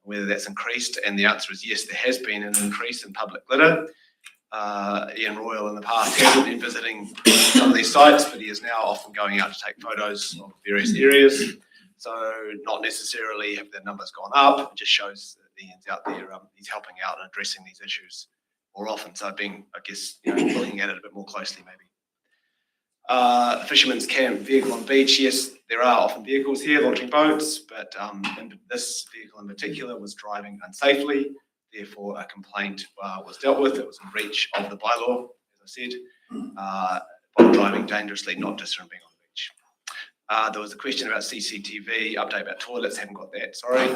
whether that's increased, and the answer is yes, there has been an increase in public litter. Ian Royal in the past hasn't been visiting some of these sites, but he is now often going out to take photos of various areas. So not necessarily have the numbers gone up, it just shows that Ian's out there, he's helping out and addressing these issues more often. So being, I guess, you know, looking at it a bit more closely maybe. Fisherman's Camp, vehicle on beach, yes, there are often vehicles here launching boats, but this vehicle in particular was driving unsafely. Therefore, a complaint was dealt with. It was in breach of the bylaw, as I said, while driving dangerously, not just from being on the beach. There was a question about CCTV, update about toilets, haven't got that, sorry.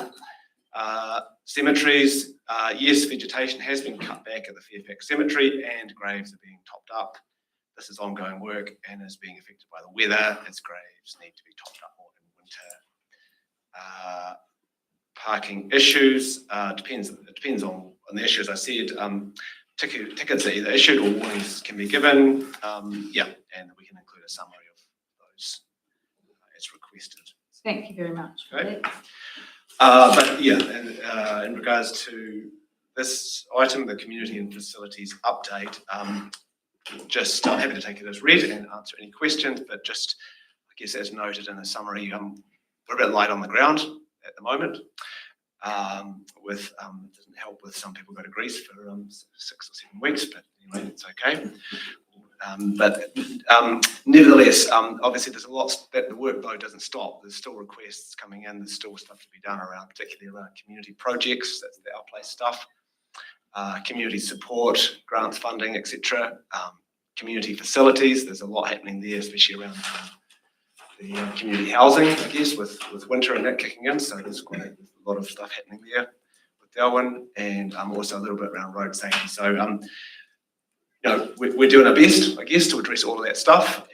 Cemeteries, yes, vegetation has been cut back at the Fairfax Cemetery and graves are being topped up. This is ongoing work and is being affected by the weather, as graves need to be topped up more in winter. Parking issues, depends on the issue, as I said. Tickets are either issued or warnings can be given. Yeah, and we can include a summary of those as requested. Thank you very much. Okay. But yeah, in regards to this item, the community and facilities update, I'm happy to take it as read and answer any questions, but just, I guess, as noted in the summary, we're a bit light on the ground at the moment. It doesn't help with some people go to Greece for 6 or 7 weeks, but anyway, it's okay. Nevertheless, obviously there's a lot that the workload doesn't stop. There's still requests coming in. There's still stuff to be done around, particularly around community projects. That's the outplace stuff. Community support, grants, funding, etc. Community facilities. There's a lot happening there, especially around the community housing, I guess, with winter and that kicking in. So there's quite a lot of stuff happening there with Darwin, and also a little bit around road safety. So you know, we're doing our best, I guess, to address all of that stuff,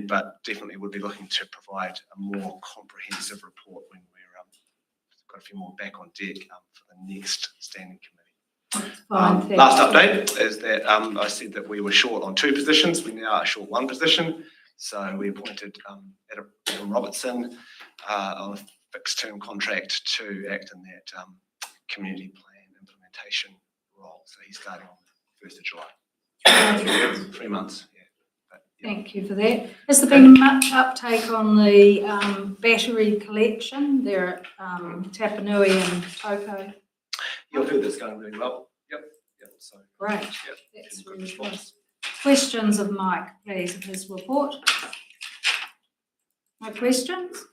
but definitely we'll be looking to provide a more comprehensive report when we've got a few more back on deck for the next standing committee. Last update is that I said that we were short on 2 positions. We now are short 1 position. So we appointed Adam Robertson on a fixed term contract to act in that community plan implementation role. So he's starting on the 1st of July. 3 months, yeah. Thank you for that. Has there been much uptake on the battery collection there at Tapanui and Toko? You'll hear this going really well. Yep. So Great. Yep. That's really good. Questions of Mike, please, of his report? No questions?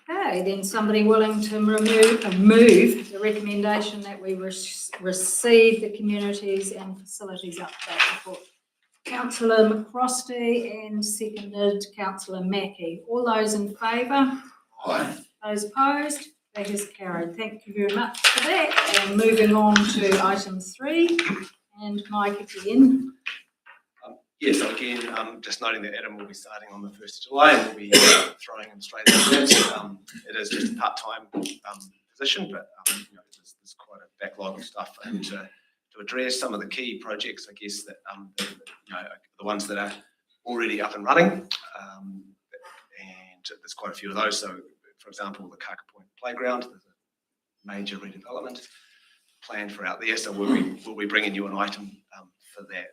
Okay, then somebody willing to move the recommendation that we receive the communities and facilities update report. Councillor McCrosty and seconded Councillor Mackie. All those in favour? Aye. Those opposed? That is carried. Thank you very much for that. And moving on to item 3, and Mike again. Yes, so again, just noting that Adam will be starting on the 1st of July and we'll be throwing him straight into it. It is just a part-time position, but there's quite a backlog of stuff and to address some of the key projects, I guess, that the ones that are already up and running, and there's quite a few of those. So, for example, the Kaka Point Playground, there's a major redevelopment planned for out there. So we'll be bringing you an item for that,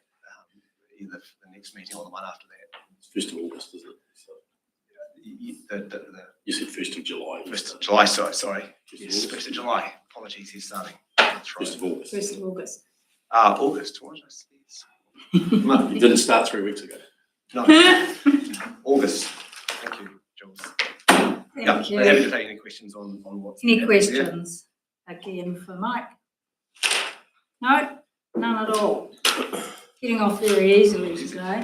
either for the next meeting or the one after that. It's 1st of August, isn't it? You said 1st of July. 1st of July, sorry. Yes, 1st of July. Apologies, he's starting. That's right. 1st of August. 1st of August. August, what did I say? It didn't start 3 weeks ago. No. August. Thank you, Jules. Thank you. Happy to take any questions on what's Any happening questions again for Mike? No, none at all. Getting off very easily today.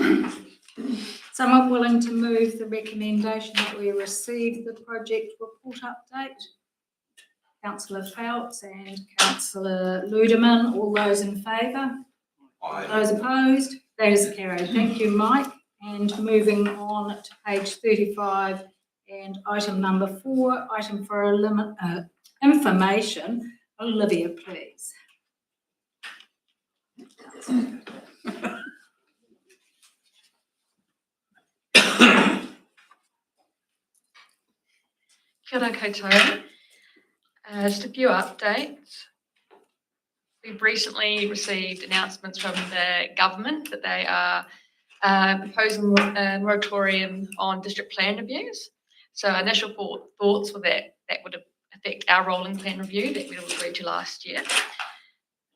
Someone willing to move the recommendation that we receive the project report update? Councillor Phelps and Councillor Ludeman, all those in favour? Aye. Those opposed? That is carried. Thank you, Mike. And moving on to page 35 and item number 4, item for information. Olivia, please. Kia ora koutou. Just a few updates. We've recently received announcements from the government that they are proposing a moratorium on district plan reviews. So our initial thoughts were that would affect our rolling plan review that we agreed to last year.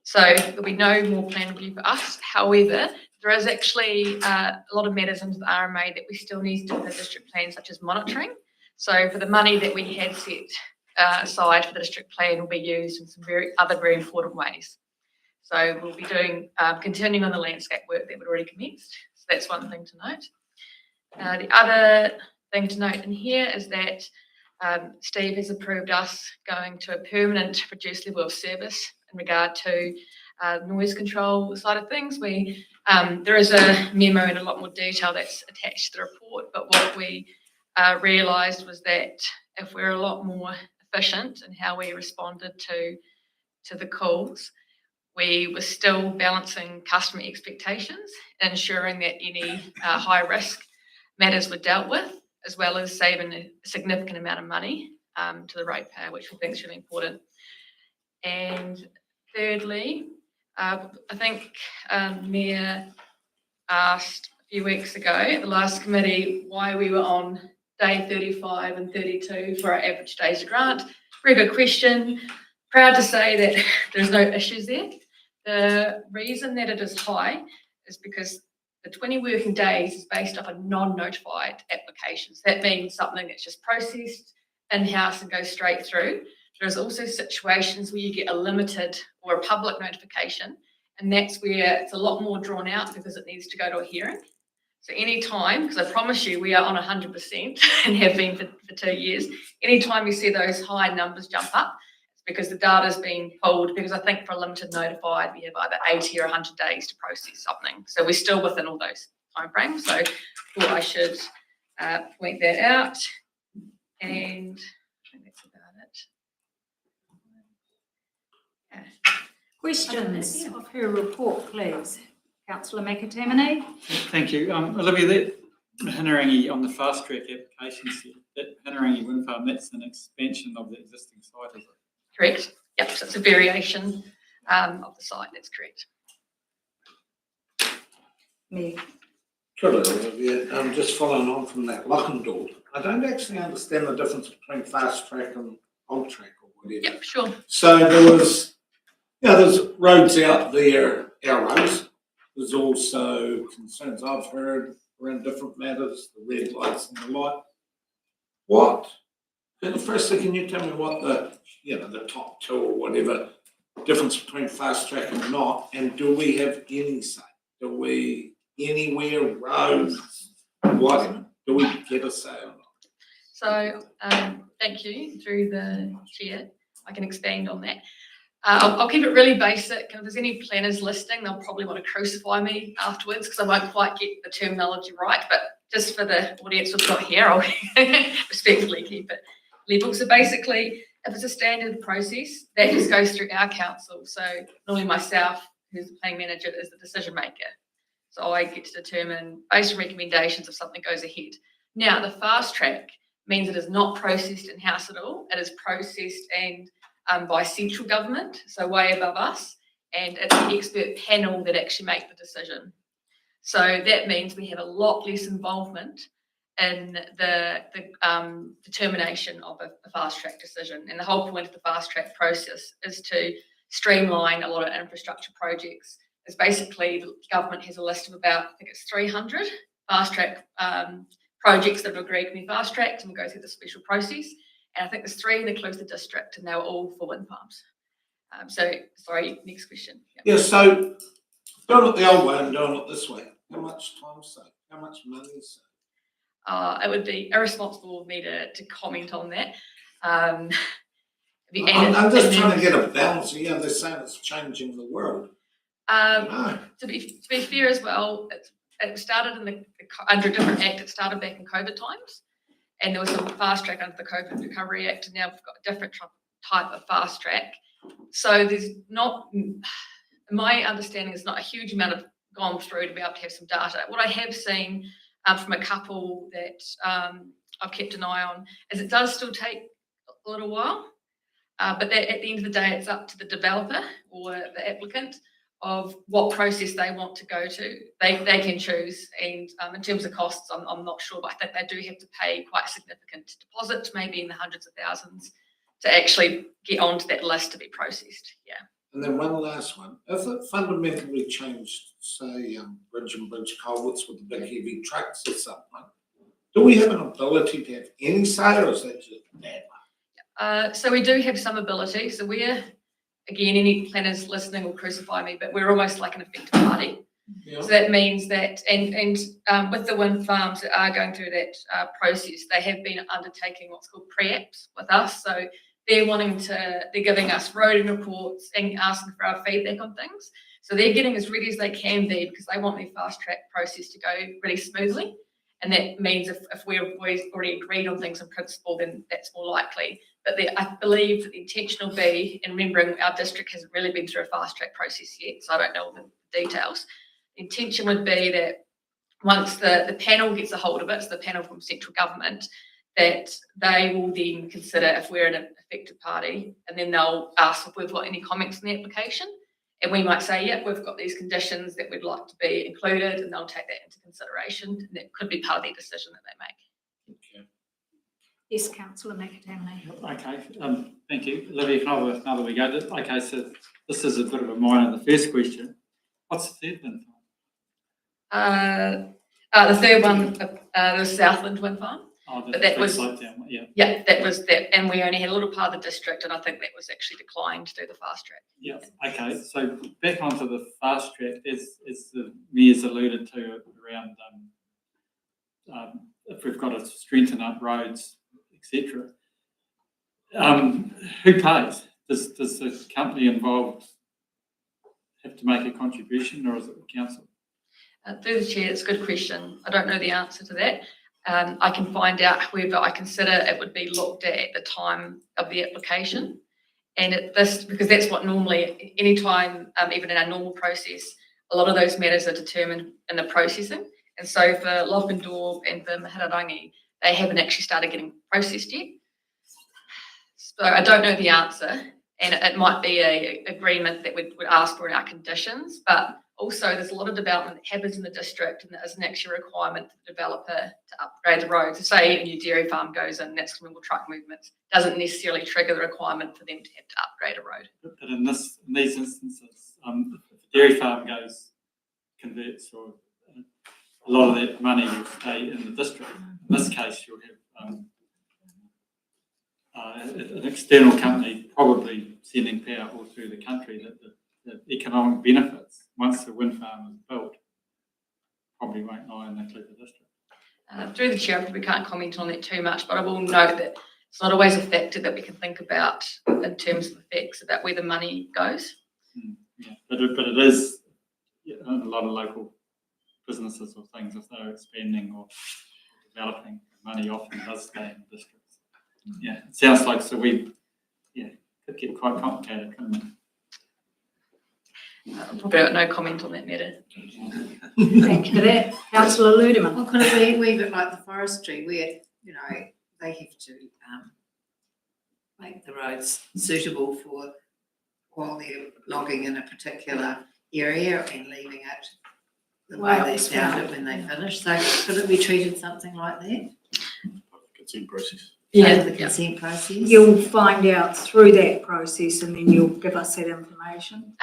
So there'll be no more plan review for us. However, there is actually a lot of matters under the RMA that we still need to do in the district plan, such as monitoring. So for the money that we had set aside for the district plan will be used in some other very important ways. So we'll be doing continuing on the landscape work that we'd already commenced. So that's one thing to note. The other thing to note in here is that Steve has approved us going to a permanent reduced level of service in regard to noise control side of things. There is a memo in a lot more detail that's attached to the report, but what we realised was that if we're a lot more efficient in how we responded to the calls, we were still balancing customer expectations and ensuring that any high risk matters were dealt with, as well as saving a significant amount of money to the ratepayer, which we think is really important. And thirdly, I think Mayor asked a few weeks ago at the last committee why we were on day 35 and 32 for our average days to grant. Very good question. Proud to say that there's no issues there. The reason that it is high is because the 20 working days is based off of non-notified applications. That means something that's just processed in-house and goes straight through. There's also situations where you get a limited or a public notification, and that's where it's a lot more drawn out because it needs to go to a hearing. So any time, because I promise you we are on 100% and have been for 2 years, anytime you see those high numbers jump up, it's because the data's been pulled, because I think for a limited notified, we have either 80 or 100 days to process something. So we're still within all those timeframes. So I thought I should point that out. And I think that's about it. Yeah. Questions of her report, please. Councillor McAtamany. Thank you. Olivia, Hinnerangi on the fast track applications, that Hinnerangi wind farm, that's an expansion of the existing site, is it? Correct. Yep, so it's a variation of the site, that's correct. Me. Could I, just following on from that Lockendall, I don't actually understand the difference between fast track and old track or whatever. Yep, sure. So there's roads out there, arrows. There's also concerns I've heard around different matters, the red lights and the light. Firstly, can you tell me what the top two or whatever difference between fast track and not, and do we have any say? Do we anywhere, roads, whatever, do we get a say or not? So thank you through the chair. I can expand on that. I'll keep it really basic. If there's any planners listening, they'll probably want to crucify me afterwards because I won't quite get the terminology right. But just for the audience we've got here, I'll respectfully keep it level. So basically, if it's a standard process, that just goes through our council. So normally myself, who's the planning manager, is the decision maker. So I get to determine, based on recommendations, if something goes ahead. Now, the fast track means it is not processed in-house at all. It is processed and by central government, so way above us, and it's the expert panel that actually make the decision. So that means we have a lot less involvement in the determination of a fast track decision. And the whole point of the fast track process is to streamline a lot of infrastructure projects. It's basically the government has a list of about, I think it's 300 fast track projects that have agreed to be fast tracked and will go through the special process. And I think there's 3 that close the district, and they were all for wind farms. Sorry, next question. Yeah, so doing it the old way and doing it this way, how much time saved? How much money saved? It would be irresponsible of me to comment on that. I'm just trying to get a balance. Yeah, they're saying it's changing the world. To be fair as well, it started under a different act. It started back in COVID times, and there was some fast track under the COVID Recovery Act, and now we've got a different type of fast track. So there's not, my understanding is not a huge amount of gone through to be able to have some data. What I have seen from a couple that I've kept an eye on is it does still take a little while, but that at the end of the day, it's up to the developer or the applicant of what process they want to go to. They can choose, and in terms of costs, I'm not sure, but I think they do have to pay quite a significant deposit, maybe in the hundreds of thousands, to actually get onto that list to be processed. Yeah. And then one last one. If it fundamentally changed, say, bridge and bridge culverts with the big heavy trucks or something, do we have an ability to have any say, or is that just bad? So we do have some ability. So we're, again, any planners listening will crucify me, but we're almost like an effective party. Yeah. So that means that, and with the wind farms that are going through that process, they have been undertaking what's called pre-apps with us. So they're giving us roading reports and asking for our feedback on things. So they're getting as ready as they can be because they want their fast track process to go really smoothly. And that means if we've already agreed on things in principle, then that's more likely. But I believe that the intention will be, and remembering our district hasn't really been through a fast track process yet, so I don't know all the details. The intention would be that once the panel gets a hold of it, so the panel from central government, that they will then consider if we're an effective party, and then they'll ask if we've got any comments on the application. And we might say, yeah, we've got these conditions that we'd like to be included, and they'll take that into consideration. And that could be part of their decision that they make. Okay. Yes, Councillor McAtamney. Okay, thank you. Olivia, can I have another we go? Okay, so this is a bit of a minor. The first question, what's the third wind farm? The third one, the Southland wind farm. Oh, but that was, down, yeah. Yeah, that was that, and we only had a little part of the district, and I think that was actually declined through the fast track. Yeah, okay, so back onto the fast track, as the Mayor's alluded to around if we've got to strengthen up roads, etc. Who pays? Does the company involved have to make a contribution, or is it the council? Through the chair, it's a good question. I don't know the answer to that. I can find out. However, I consider it would be looked at the time of the application, and because that's what normally, anytime, even in our normal process, a lot of those matters are determined in the processing, And so for Lochindaub and for Mahararangi, they haven't actually started getting processed yet. So I don't know the answer, and it might be a agreement that would ask for in our conditions, but also there's a lot of development that happens in the district and there isn't actually a requirement for the developer to upgrade the road. So say a new dairy farm goes in, that's going to truck movements, doesn't necessarily trigger the requirement for them to have to upgrade a road. But in these instances, if the dairy farm converts, or a lot of that money will stay in the district. In this case, you'll have an external company probably sending power all through the country. That the economic benefits, once the wind farm is built, probably won't lie in the Clipper district. Through the chair, I probably can't comment on that too much, but I will note that it's not always a factor that we can think about in terms of effects about where the money goes. Yeah, but it is a lot of local businesses or things, if they're expanding or developing, money often does stay in the districts. Yeah, it sounds like could get quite complicated, couldn't it? Probably got no comment on that matter. Thank you for that. Councillor Ludeman. Well, could it be a wee bit like the forestry where, they have to make the roads suitable for while they're logging in a particular area and leaving it the way they found it when they finish. So could it be treated something like that? Consent process. Yeah, the consent process. You'll find out through that process and then you'll give us that information.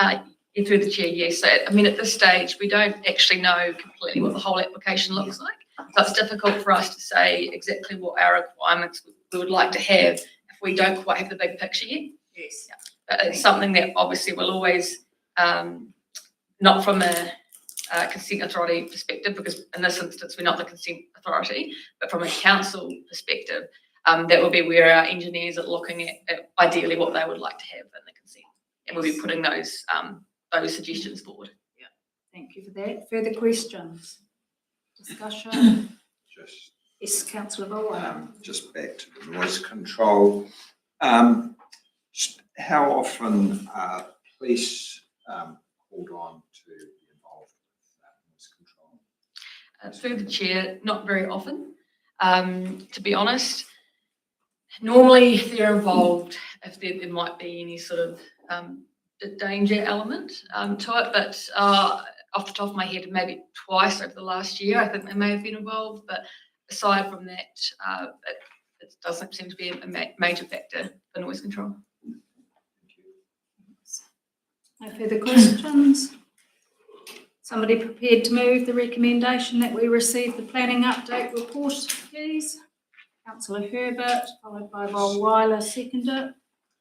Through the chair, yes. So, I mean, at this stage, we don't actually know completely what the whole application looks like. So it's difficult for us to say exactly what our requirements we would like to have if we don't quite have the big picture yet. Yes. Yeah. But it's something that obviously will always, not from a consent authority perspective, because in this instance, we're not the consent authority, but from a council perspective, that will be where our engineers are looking at ideally what they would like to have in the consent. And we'll be putting those suggestions forward. Yeah, thank you for that. Further questions? Discussion? Yes, Councillor Bowen. Just back to the noise control. Just how often are police called on to be involved with noise control? Through the chair, not very often. To be honest, normally they're involved if there might be any sort of danger element to it, but off the top of my head, maybe twice over the last year, I think they may have been involved, but aside from that, it doesn't seem to be a major factor for noise control. No further questions? Somebody prepared to move the recommendation that we receive the planning update report, please? Councillor Herbert, followed by Roll Weiler, seconded.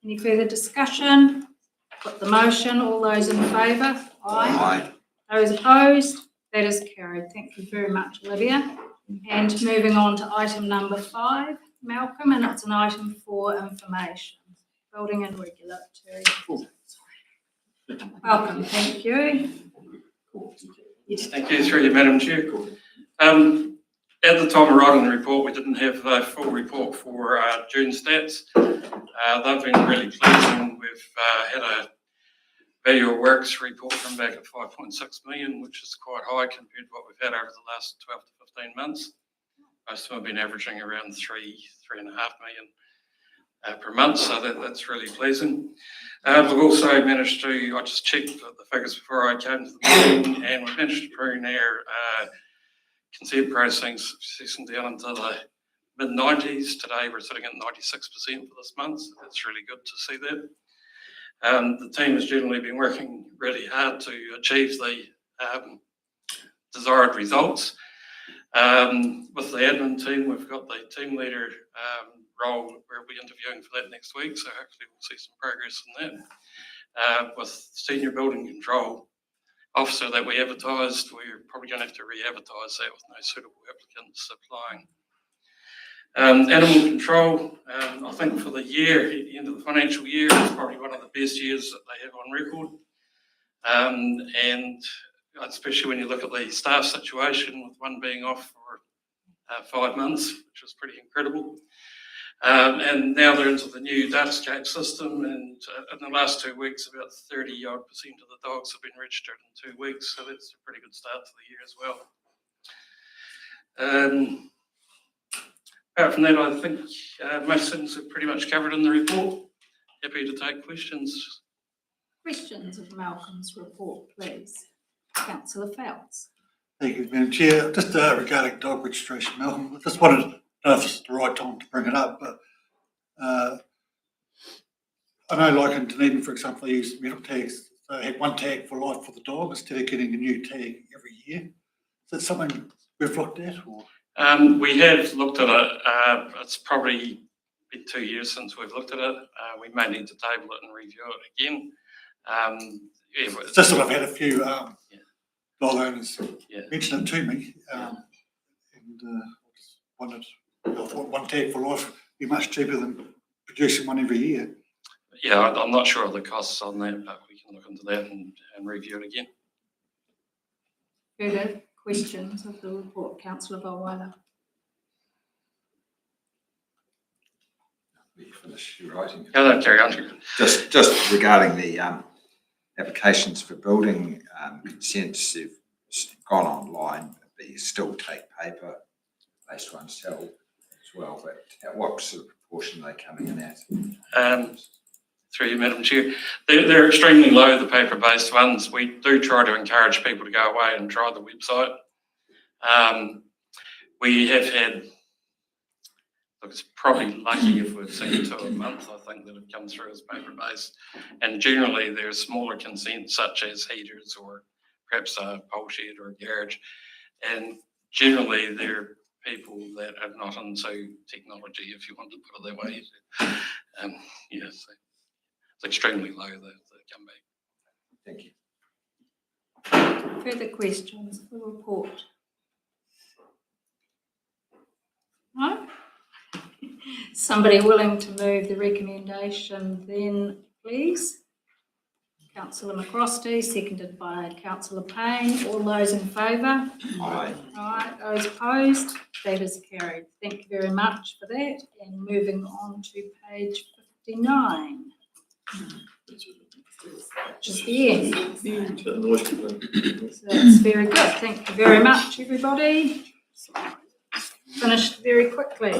Any further discussion? Put the motion. All those in favour? Aye. Those opposed? That is carried. Thank you very much, Olivia. And moving on to item number 5, Malcolm, and it's an item for information. Building and regulatory. Welcome, thank you. Thank you, through you, Madam Chair. At the time of writing the report, we didn't have a full report for June stats. They've been really pleasing. We've had a value of works report come back at 5.6 million, which is quite high compared to what we've had over the last 12 to 15 months. Most of them have been averaging around 3.5 million per month, so that's really pleasing. We've also managed to, I just checked the figures before I came to the meeting, and we've managed to bring our consent processing down into the mid-90s. Today we're sitting at 96% for this month, so that's really good to see that. The team has generally been working really hard to achieve the desired results. With the admin team, we've got the team leader role. We'll be interviewing for that next week, so hopefully we'll see some progress in that. With senior building control officer that we advertised, we're probably going to have to re-advertise that with no suitable applicants applying. Animal control, I think for the year, at the end of the financial year, it's probably one of the best years that they have on record. And especially when you look at the staff situation, with one being off for 5 months, which was pretty incredible. And now they're into the new datascape system, and in the last 2 weeks, about 30% of the dogs have been registered in 2 weeks, so that's a pretty good start to the year as well. Apart from that, I think most things are pretty much covered in the report. Happy to take questions. Questions of Malcolm's report, please. Councillor Phelps. Thank you, Madam Chair. Just regarding dog registration, Malcolm, I just wanted to know if it's the right time to bring it up, but I know like in Dunedin, for example, they use metal tags. They have one tag for life for the dog instead of getting a new tag every year. Is that something we've looked at? Or? We have looked at it. It's probably been 2 years since we've looked at it. We may need to table it and review it again. It's just that I've had a few dog owners mention it to me, and I just wondered, I thought one tag for life would be much cheaper than producing one every year. Yeah, I'm not sure of the costs on that, but we can look into that and review it again. Further questions of the report, Councillor Volweiler. You finish your writing. No, carry on. Just regarding the applications for building consents, they've gone online, but you still take paper-based ones still as well. But at what sort of proportion are they coming in at? Through you, Madam Chair. They're extremely low, the paper-based ones. We do try to encourage people to go away and try the website. We have had, look, it's probably lucky if we've seen 2 a month, I think, that have come through as paper-based. And generally, they're smaller consents, such as heaters or perhaps a pole shed or a garage. And generally, they're people that are not into technology, if you want to put it that way. So it's extremely low, the come back. Thank you. Further questions for the report? No? Somebody willing to move the recommendation then, please? Councillor McCrosty, seconded by Councillor Payne. All those in favour? Aye. Aye. Those opposed? That is carried. Thank you very much for that. And moving on to page 59. Just the end. So that's very good. Thank you very much, everybody. Finished very quickly.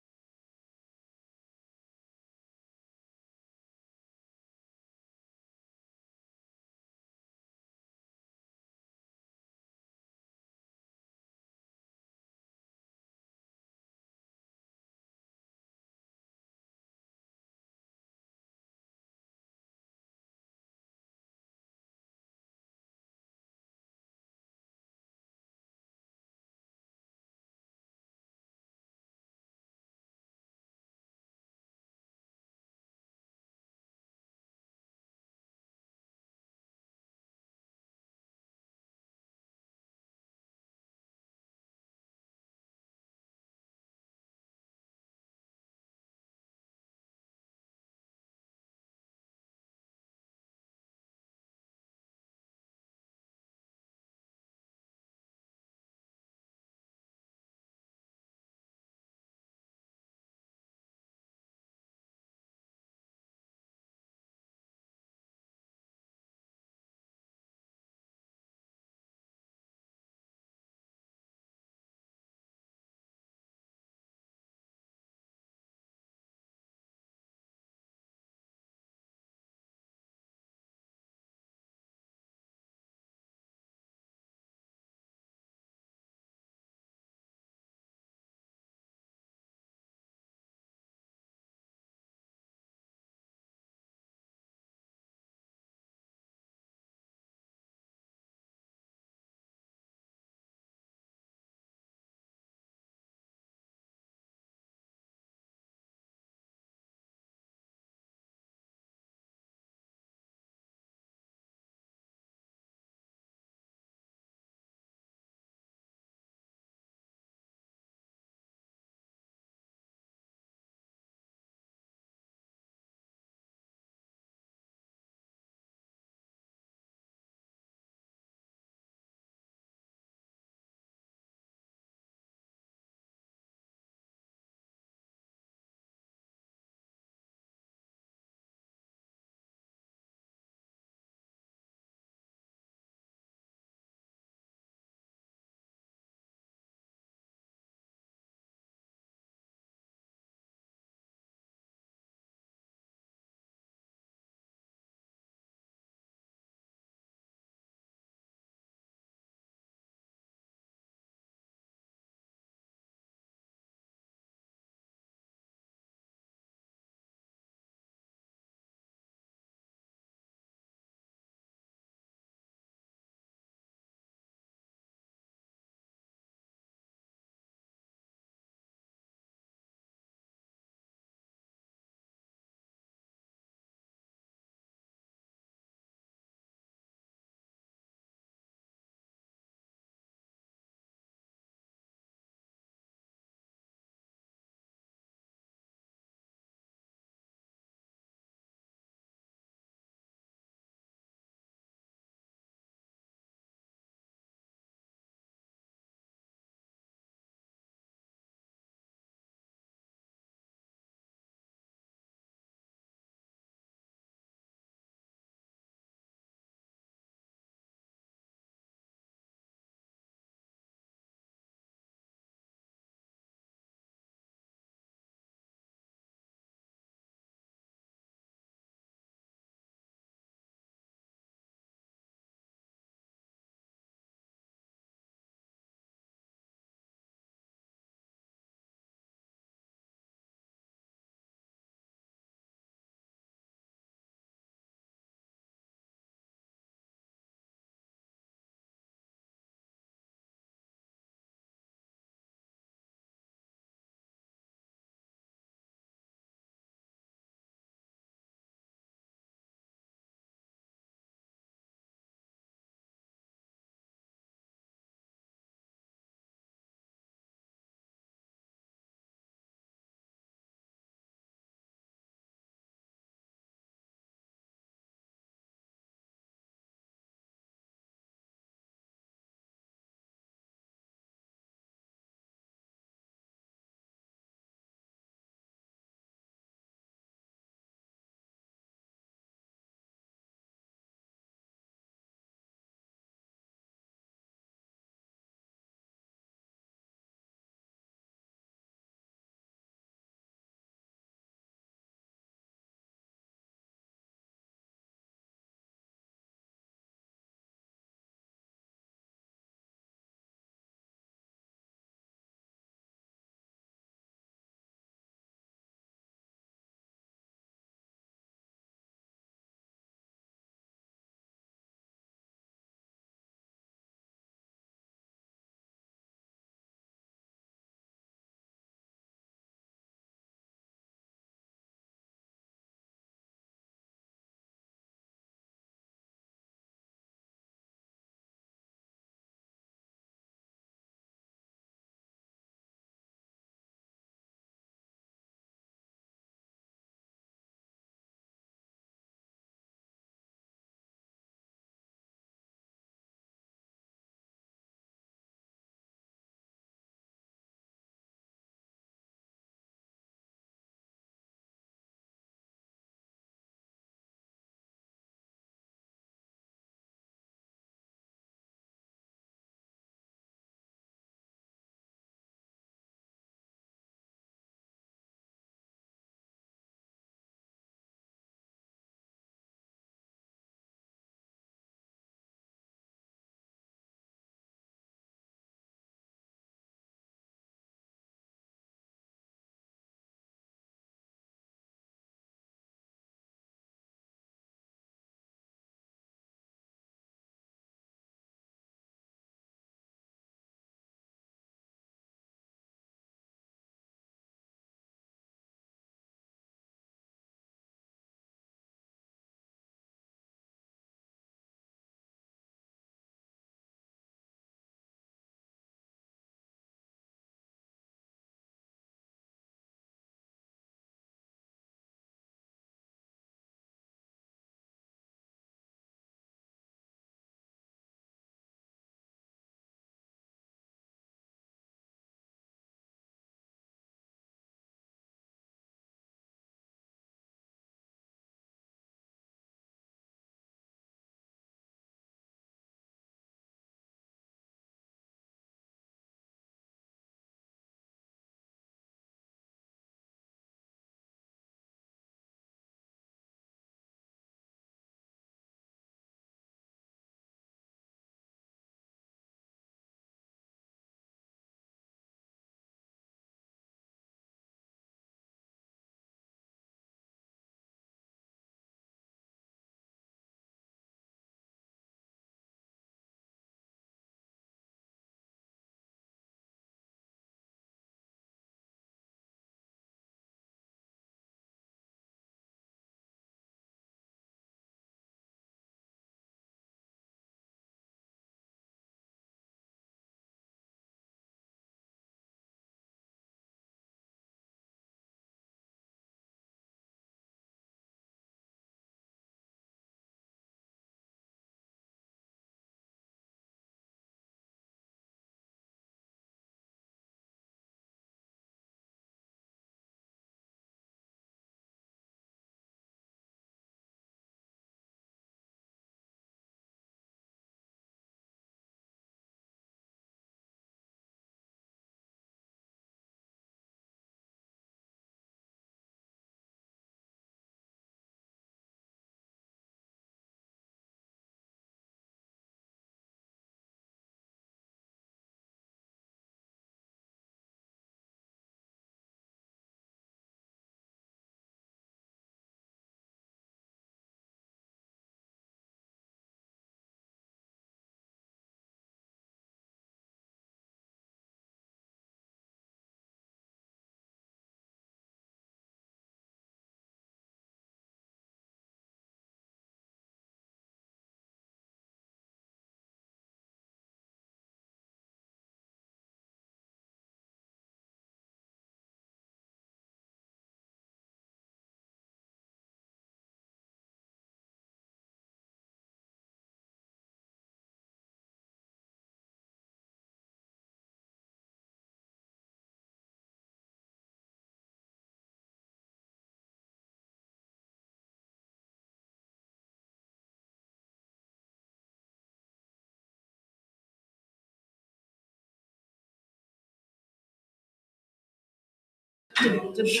Who's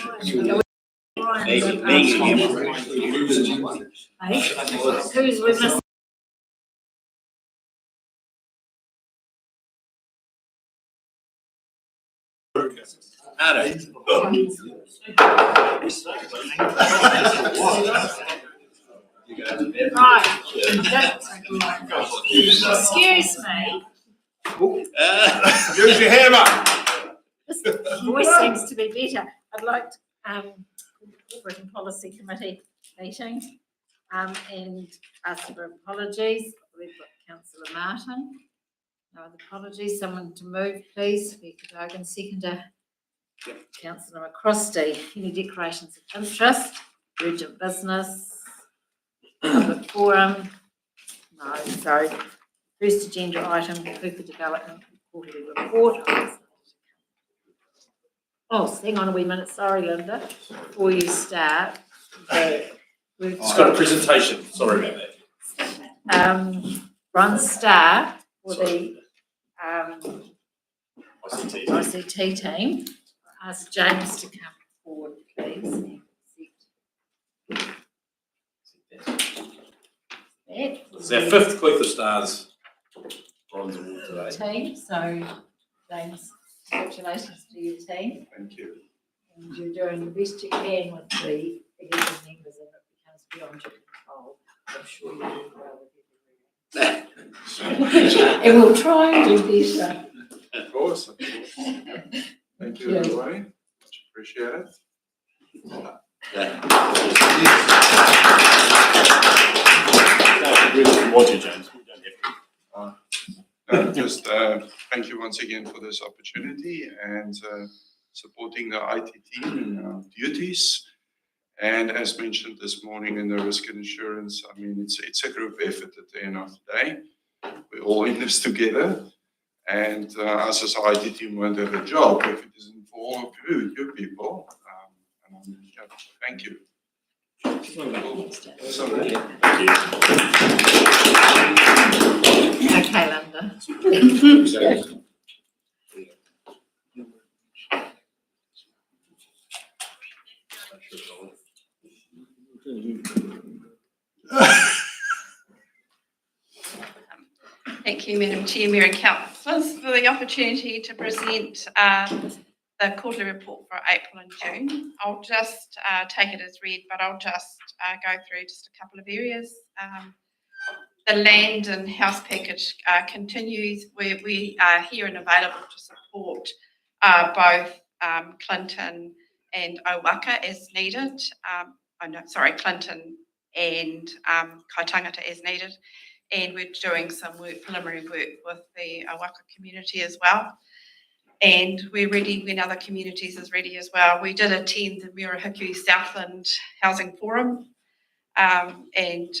with us? Right. Excuse me. Use your hammer. This voice seems to be better. I'd like to, Corporate and Policy Committee meeting, and ask for apologies. We've got Councillor Martin. No other apologies. Someone to move, please. Vicky Logan, seconder. Councillor McCrosty. Any declarations of interest? Urgent business? Public forum? No. So, first agenda item, Cooper Development Quarterly Report. Oh, hang on a wee minute. Sorry, Linda. Before you start, It's got a presentation, sorry about that. Ron Starr for the ICT. ICT team. Ask James to come forward, please. It's our 5th Cliff of Stars bronze award today. Team, so James, congratulations to your team. Thank you. And you're doing the best you can with the executive members, and it becomes beyond your control. I'm sure you're doing well with everything. And we'll try and do better. Of course. Thank you, everybody. Much appreciated. James. Just thank you once again for this opportunity and supporting the IT team in our duties. And as mentioned this morning in the risk and insurance, I mean, it's a group effort at the end of the day. We're all in this together. And us as an IT team won't have a job if it isn't for all of you people. Thank you. Okay, Linda. Thank you, Madam Chair, Mayor and Councillors, for the opportunity to present the quarterly report for April and June. I'll just take it as read, but I'll just go through just a couple of areas. The land and house package continues. We are here and available to support both Clinton and Owaka as needed. Clinton and Kaitangata as needed. And we're doing some preliminary work with the Owaka community as well. And we're ready when other communities is ready as well. We did attend the Murihiku Southland Housing Forum, and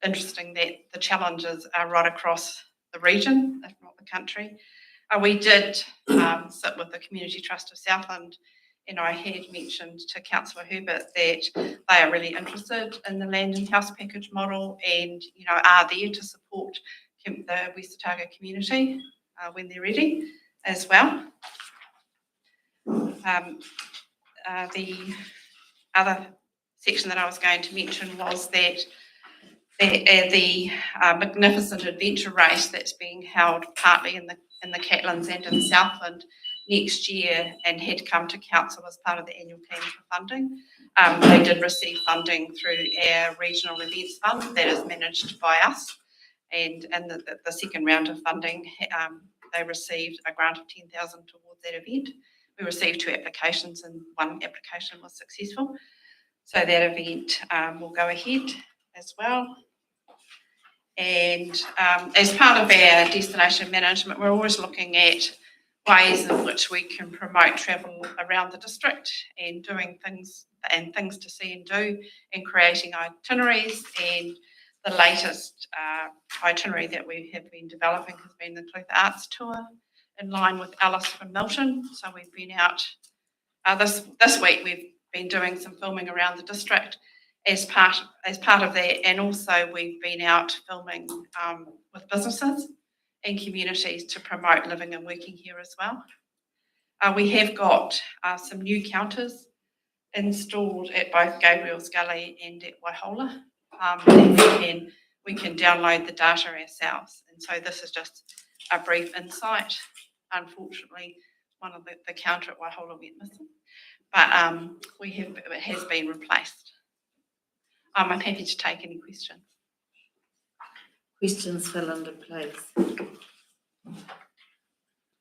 interesting that the challenges are right across the region, if not the country. We did sit with the Community Trust of Southland, and I had mentioned to Councillor Herbert that they are really interested in the land and house package model, and are there to support the West Otago community when they're ready as well. The other section that I was going to mention was that the magnificent adventure race that's being held partly in the Catlins and in Southland next year and had come to council as part of the annual plan for funding. They did receive funding through our regional events fund that is managed by us, and the second round of funding they received a grant of 10,000 towards that event. We received 2 applications and 1 application was successful, so that event will go ahead as well. And as part of our destination management, we're always looking at ways in which we can promote travel around the district and doing things to see and do, and creating itineraries. And the latest itinerary that we have been developing has been the Cluth Arts Tour, in line with Alice from Milton. So we've been out this week. We've been doing some filming around the district as part of that, and also we've been out filming with businesses and communities to promote living and working here as well. We have got some new counters installed at both Gabriel's Gully and at Waihola. And we can download the data ourselves. And so this is just a brief insight. Unfortunately, one of the counter at Waihola went missing, but it has been replaced. I'm happy to take any questions. Questions for Linda, please.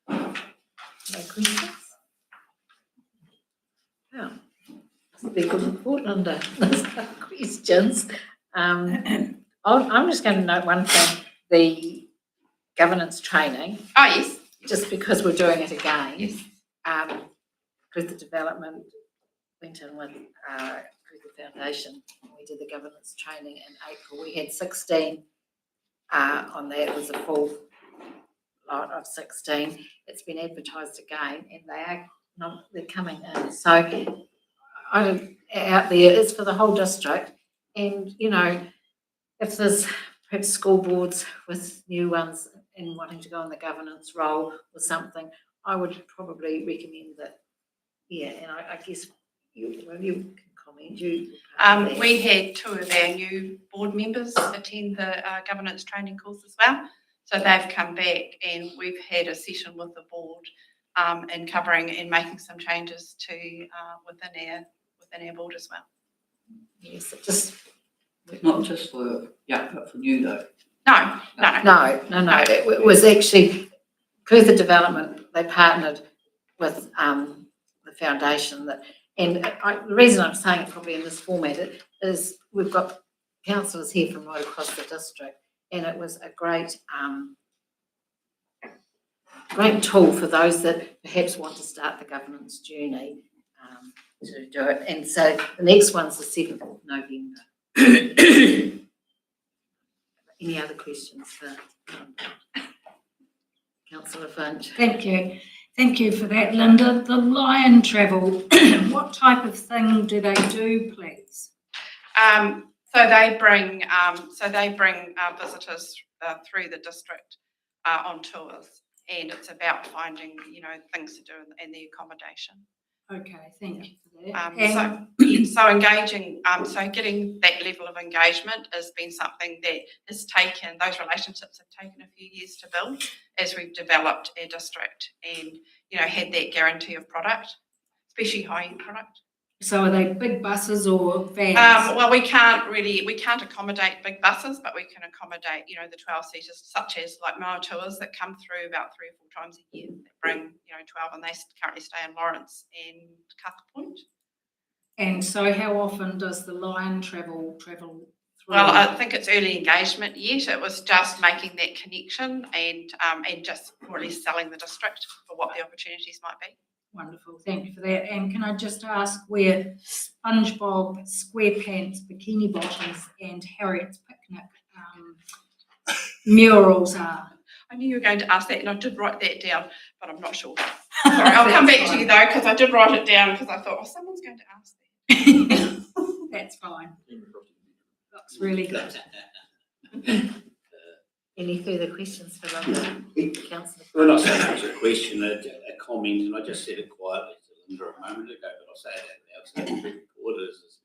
No questions? Oh, that's a big report, Linda. There's no questions. I'm just going to note one thing, the governance training. Oh, yes. Just because we're doing it again. Yes. With the development, went in with the foundation. We did the governance training in April. We had 16 on that. It was a full lot of 16. It's been advertised again, and they're coming in. So out there, it's for the whole district. And you know, if there's perhaps school boards with new ones and wanting to go in the governance role or something, I would probably recommend that. Yeah, and I guess you can comment. We had 2 of our new board members attend the governance training course as well. So they've come back, and we've had a session with the board and covering and making some changes to within our board as well. Yes, it's not just for but for you though. No. It was actually Further Development. They partnered with the foundation the reason I'm saying it probably in this format is we've got councillors here from right across the district, and it was a great tool for those that perhaps want to start the governance journey to do it. And so the next one's the 7th of November. Any other questions for Councillor Finch? Thank you for that, Linda. The lion travel, what type of thing do they do, please? So they bring visitors through the district on tours, and it's about finding things to do and the accommodation. Okay, thank you for that. So engaging, so getting that level of engagement has been something that has taken, those relationships have taken a few years to build as we've developed our district and, had that guarantee of product, especially high-end product. So are they big buses or vans? Well, we can't accommodate big buses, but we can accommodate, the 12-seaters, such as like Moa tours that come through about 3 or 4 times a year. That bring, 12, and they currently stay in Lawrence and Kaka Point. And so how often does the lion travel through? Well, I think it's early engagement yet. It was just making that connection and just really selling the district for what the opportunities might be. Wonderful, thank you for that. And can I just ask where SpongeBob SquarePants bikini bottoms and Harriet's picnic murals are? I knew you were going to ask that, and I did write that down, but I'm not sure. Sorry, I'll come back to you though, because I did write it down because I thought, someone's going to ask that. That's fine. Looks really good. Any further questions for Linda? Councillor? Well, not so much a question, a comment, and I just said it quietly to Linda a moment ago, but I'll say it out loud. So the report is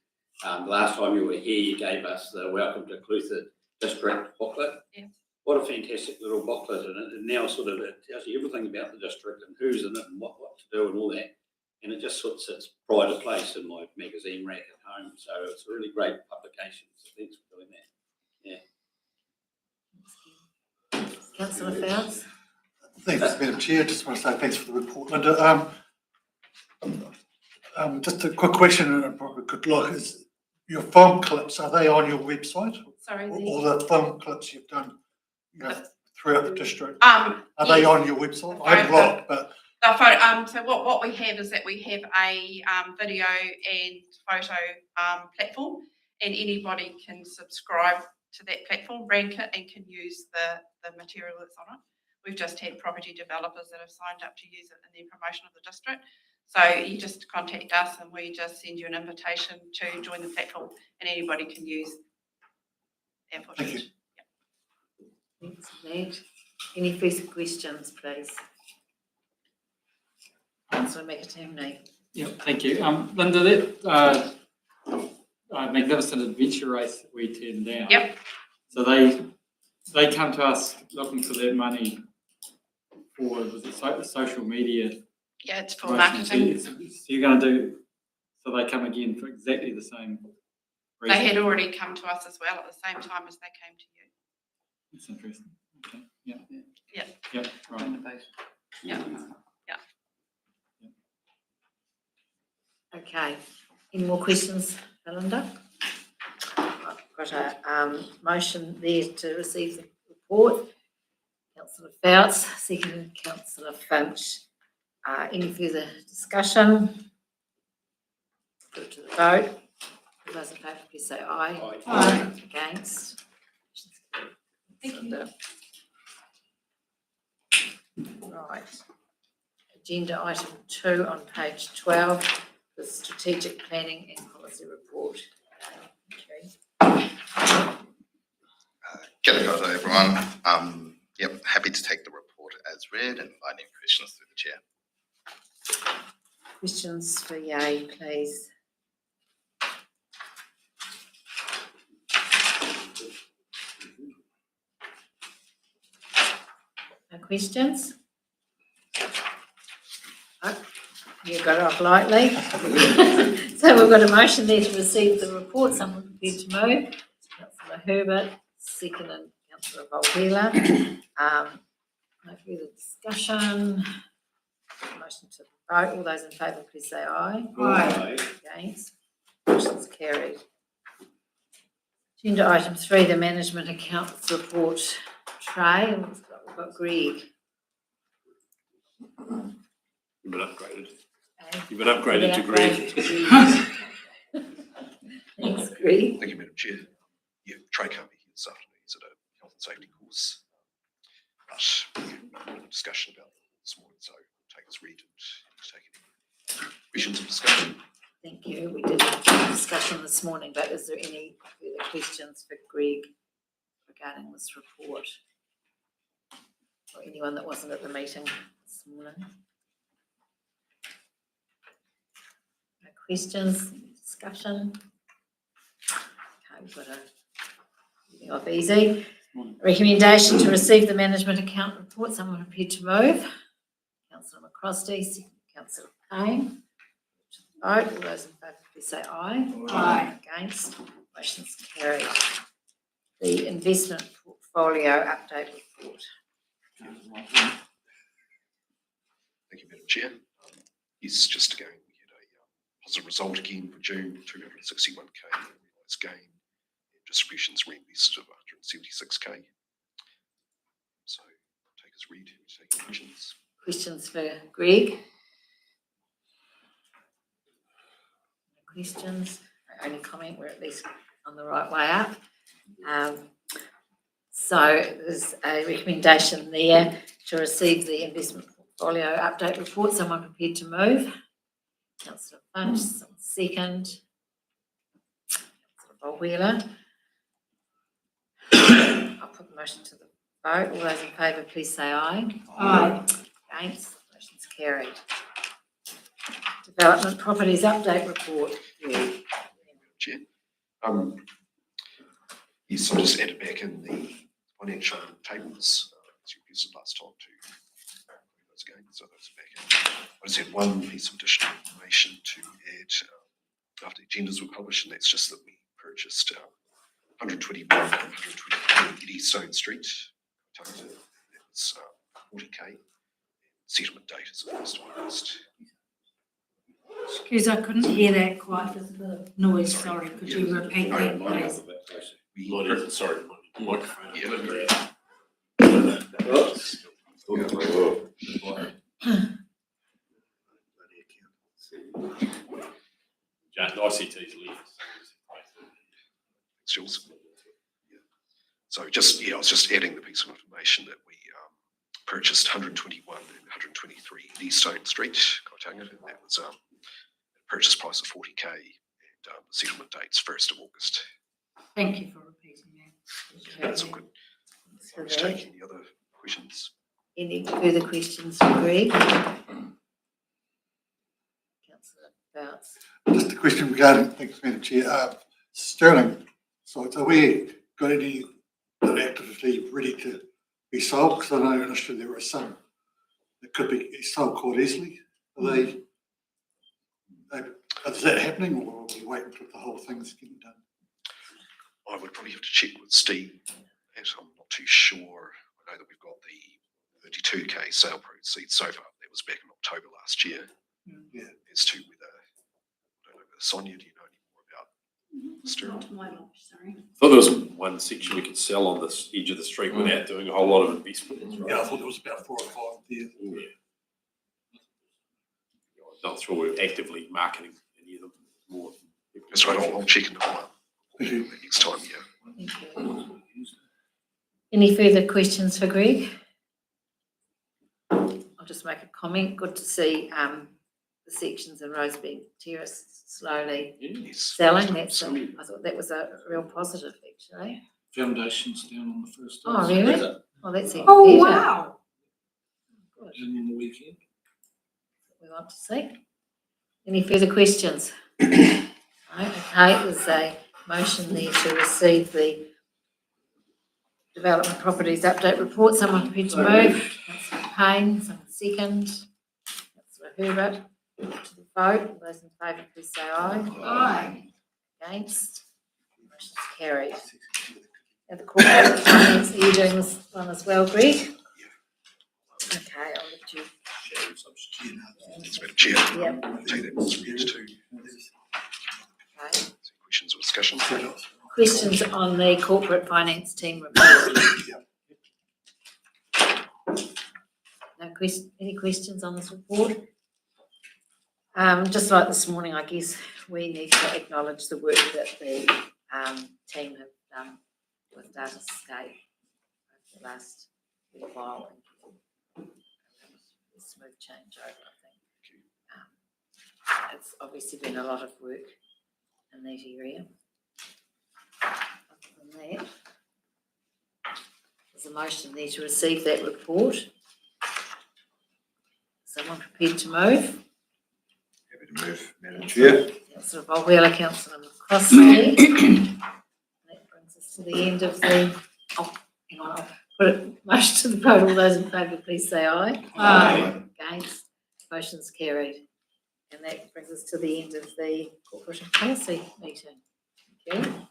the last time you were here, you gave us the Welcome to Clutha District booklet. Yes. What a fantastic little booklet, and it now sort of it tells you everything about the district and who's in it and what to do and all that. And it just sort of sits pride of place in my magazine rack at home. So it's a really great publication. So thanks for doing that. Yeah. Councillor Fowles? Thanks, Madam Chair. Just want to say thanks for the report, Linda. Just a quick question and probably a good look is your film clips, are they on your website? Sorry, All the film clips you've done throughout the district, are they on your website? I haven't looked, but so what we have is that we have a video and photo platform, and anybody can subscribe to that platform, rank it, and can use the material that's on it. We've just had property developers that have signed up to use it in their promotion of the district. So you just contact us and we just send you an invitation to join the platform, and anybody can use our footage. Thanks for that. Any further questions, please? Councillor McAtamney. Yeah, thank you. Linda, that magnificent adventure race that we turned down. Yep. So they come to us looking for that money for, was it social media? Yeah, it's for promotion. marketing. So you're going to do, so they come again for exactly the same reason? They had already come to us as well at the same time as they came to you. That's interesting. Okay, yeah. Yeah. Yeah, right. Yeah. Yeah. Okay, any more questions, Belinda? I've got a motion there to receive the report. Councillor Fouts, second Councillor Finch. Any further discussion? Go to the vote. All those in favour, please say aye. Aye. Against? Thank you. Right. Agenda item 2 on page 12, the strategic planning and policy report. Okay. Kia ora koutou, everyone. Yep, happy to take the report as read and invite any questions through the chair. Questions for Yay, please. No questions? Oh, you got it off lightly. So we've got a motion there to receive the report. Someone prepared to move. Councillor Herbert, second, and Councillor Volpela. No further discussion. Motion to vote. All those in favour, please say aye. Aye. Against? Motion's carried. Agenda item 3, the management accounts report tray. We've got Greg. You've been upgraded. Okay. You've been upgraded to Greg. Thanks, Greg. Thank you, Madam Chair. Yeah, Trey can't be here this afternoon. He's at a health and safety course. But we had a discussion about it this morning, so we'll take this read and take any questions and discussion. Thank you. We did have a discussion this morning, but is there any further questions for Greg regarding this report? Or anyone that wasn't at the meeting this morning? No questions, discussion? Okay, we've got a off easy. Recommendation to receive the management account report. Someone prepared to move. Councillor McCrosty, second Councillor Payne. Vote. All those in favour, please say aye. Aye. Against? Motion's carried. The investment portfolio update report. Thank you, Madam Chair. Yes, just again, we had a positive result again for June, 261k realised gain, and distributions reinvested of 176k. So take as read, take questions. Questions for Greg? No questions? My only comment, we're at least on the right way up. So there's a recommendation there to receive the investment portfolio update report. Someone prepared to move? Councillor Finch, second. Councillor Bolwheeler. I'll put the motion to the vote. All those in favour, please say aye. Aye. Against? Motion's carried. Development properties update report. Chair. Yes, I just added back in the financial tables, as you used it last time to those again, so those are back in. I just had one piece of additional information to add after the agendas were published, and that's just that we purchased 121 and 123 Eddystone Street. That was 40k. Settlement date is the 1st of August. Excuse, I couldn't hear that quite. There's a bit of noise, sorry. Could you repeat that, please? Sorry, microphone. Jack, ICT's left. It's yours. Yeah. So just, I was just adding the piece of information that we purchased 121 and 123 Eddystone Street, Kaitanga, and that was a purchase price of 40k, and the settlement date's 1st of August. Thank you for repeating that. That's all good. I'll just take any other questions. Any further questions for Greg? councillor Bouts. Just a question regarding, thanks, Madam Chair, Sterling, so are we got any activity ready to be sold? Because I know initially there were some that could be sold quite easily. Is that happening, or are we waiting until the whole thing's getting done? I would probably have to check with Steve, as I'm not too sure. I know that we've got the 32k sale proceeds so far. That was back in October last year. Yeah. As to whether, I don't know, Sonia, do you know any more about Sterling? Not to my knowledge, sorry. I thought there was one section we could sell on this edge of the street without doing a whole lot of investment. Yeah, I thought there was about 4 or 5 there. Yeah. Not sure we're actively marketing any of them more. That's right, I'll check into that Thank you. next time, yeah. Thank you. Any further questions for Greg? I'll just make a comment. Good to see the sections in Rosebeck Terrace slowly selling. I thought that was a real positive, actually. Foundations down on the first. Oh, really? Well, that's even Oh, better. wow. Good. And on the weekend. We want to see. Any further questions? No? Okay, there's a motion there to receive the Development Properties Update Report. Someone prepared to move? Councillor Payne, someone second. Councillor Herbert. To the vote. All those in favour, please say aye. Aye. Against? Motion's carried. And the corporate finance, are you doing this one as well, Greg? Okay, I'll let you. Thanks, Madam Chair. Yep. I'll take that as read too. Okay. Questions or discussion? Questions on the corporate finance team report? No any questions on this report? Just like this morning, I guess we need to acknowledge the work that the team have done with Datascape over the last little while. A smooth changeover, I think. It's obviously been a lot of work in that area. Other than that, there's a motion there to receive that report. Someone prepared to move? Happy to move, Madam Chair. Councillor Bolwheeler, Councillor McCroskey. That brings us to the end of the, hang on, I'll put it motion to the vote. All those in favour, please say aye. Aye. Against? Motion's carried. And that brings us to the end of the Corporation Policy meeting. Thank you.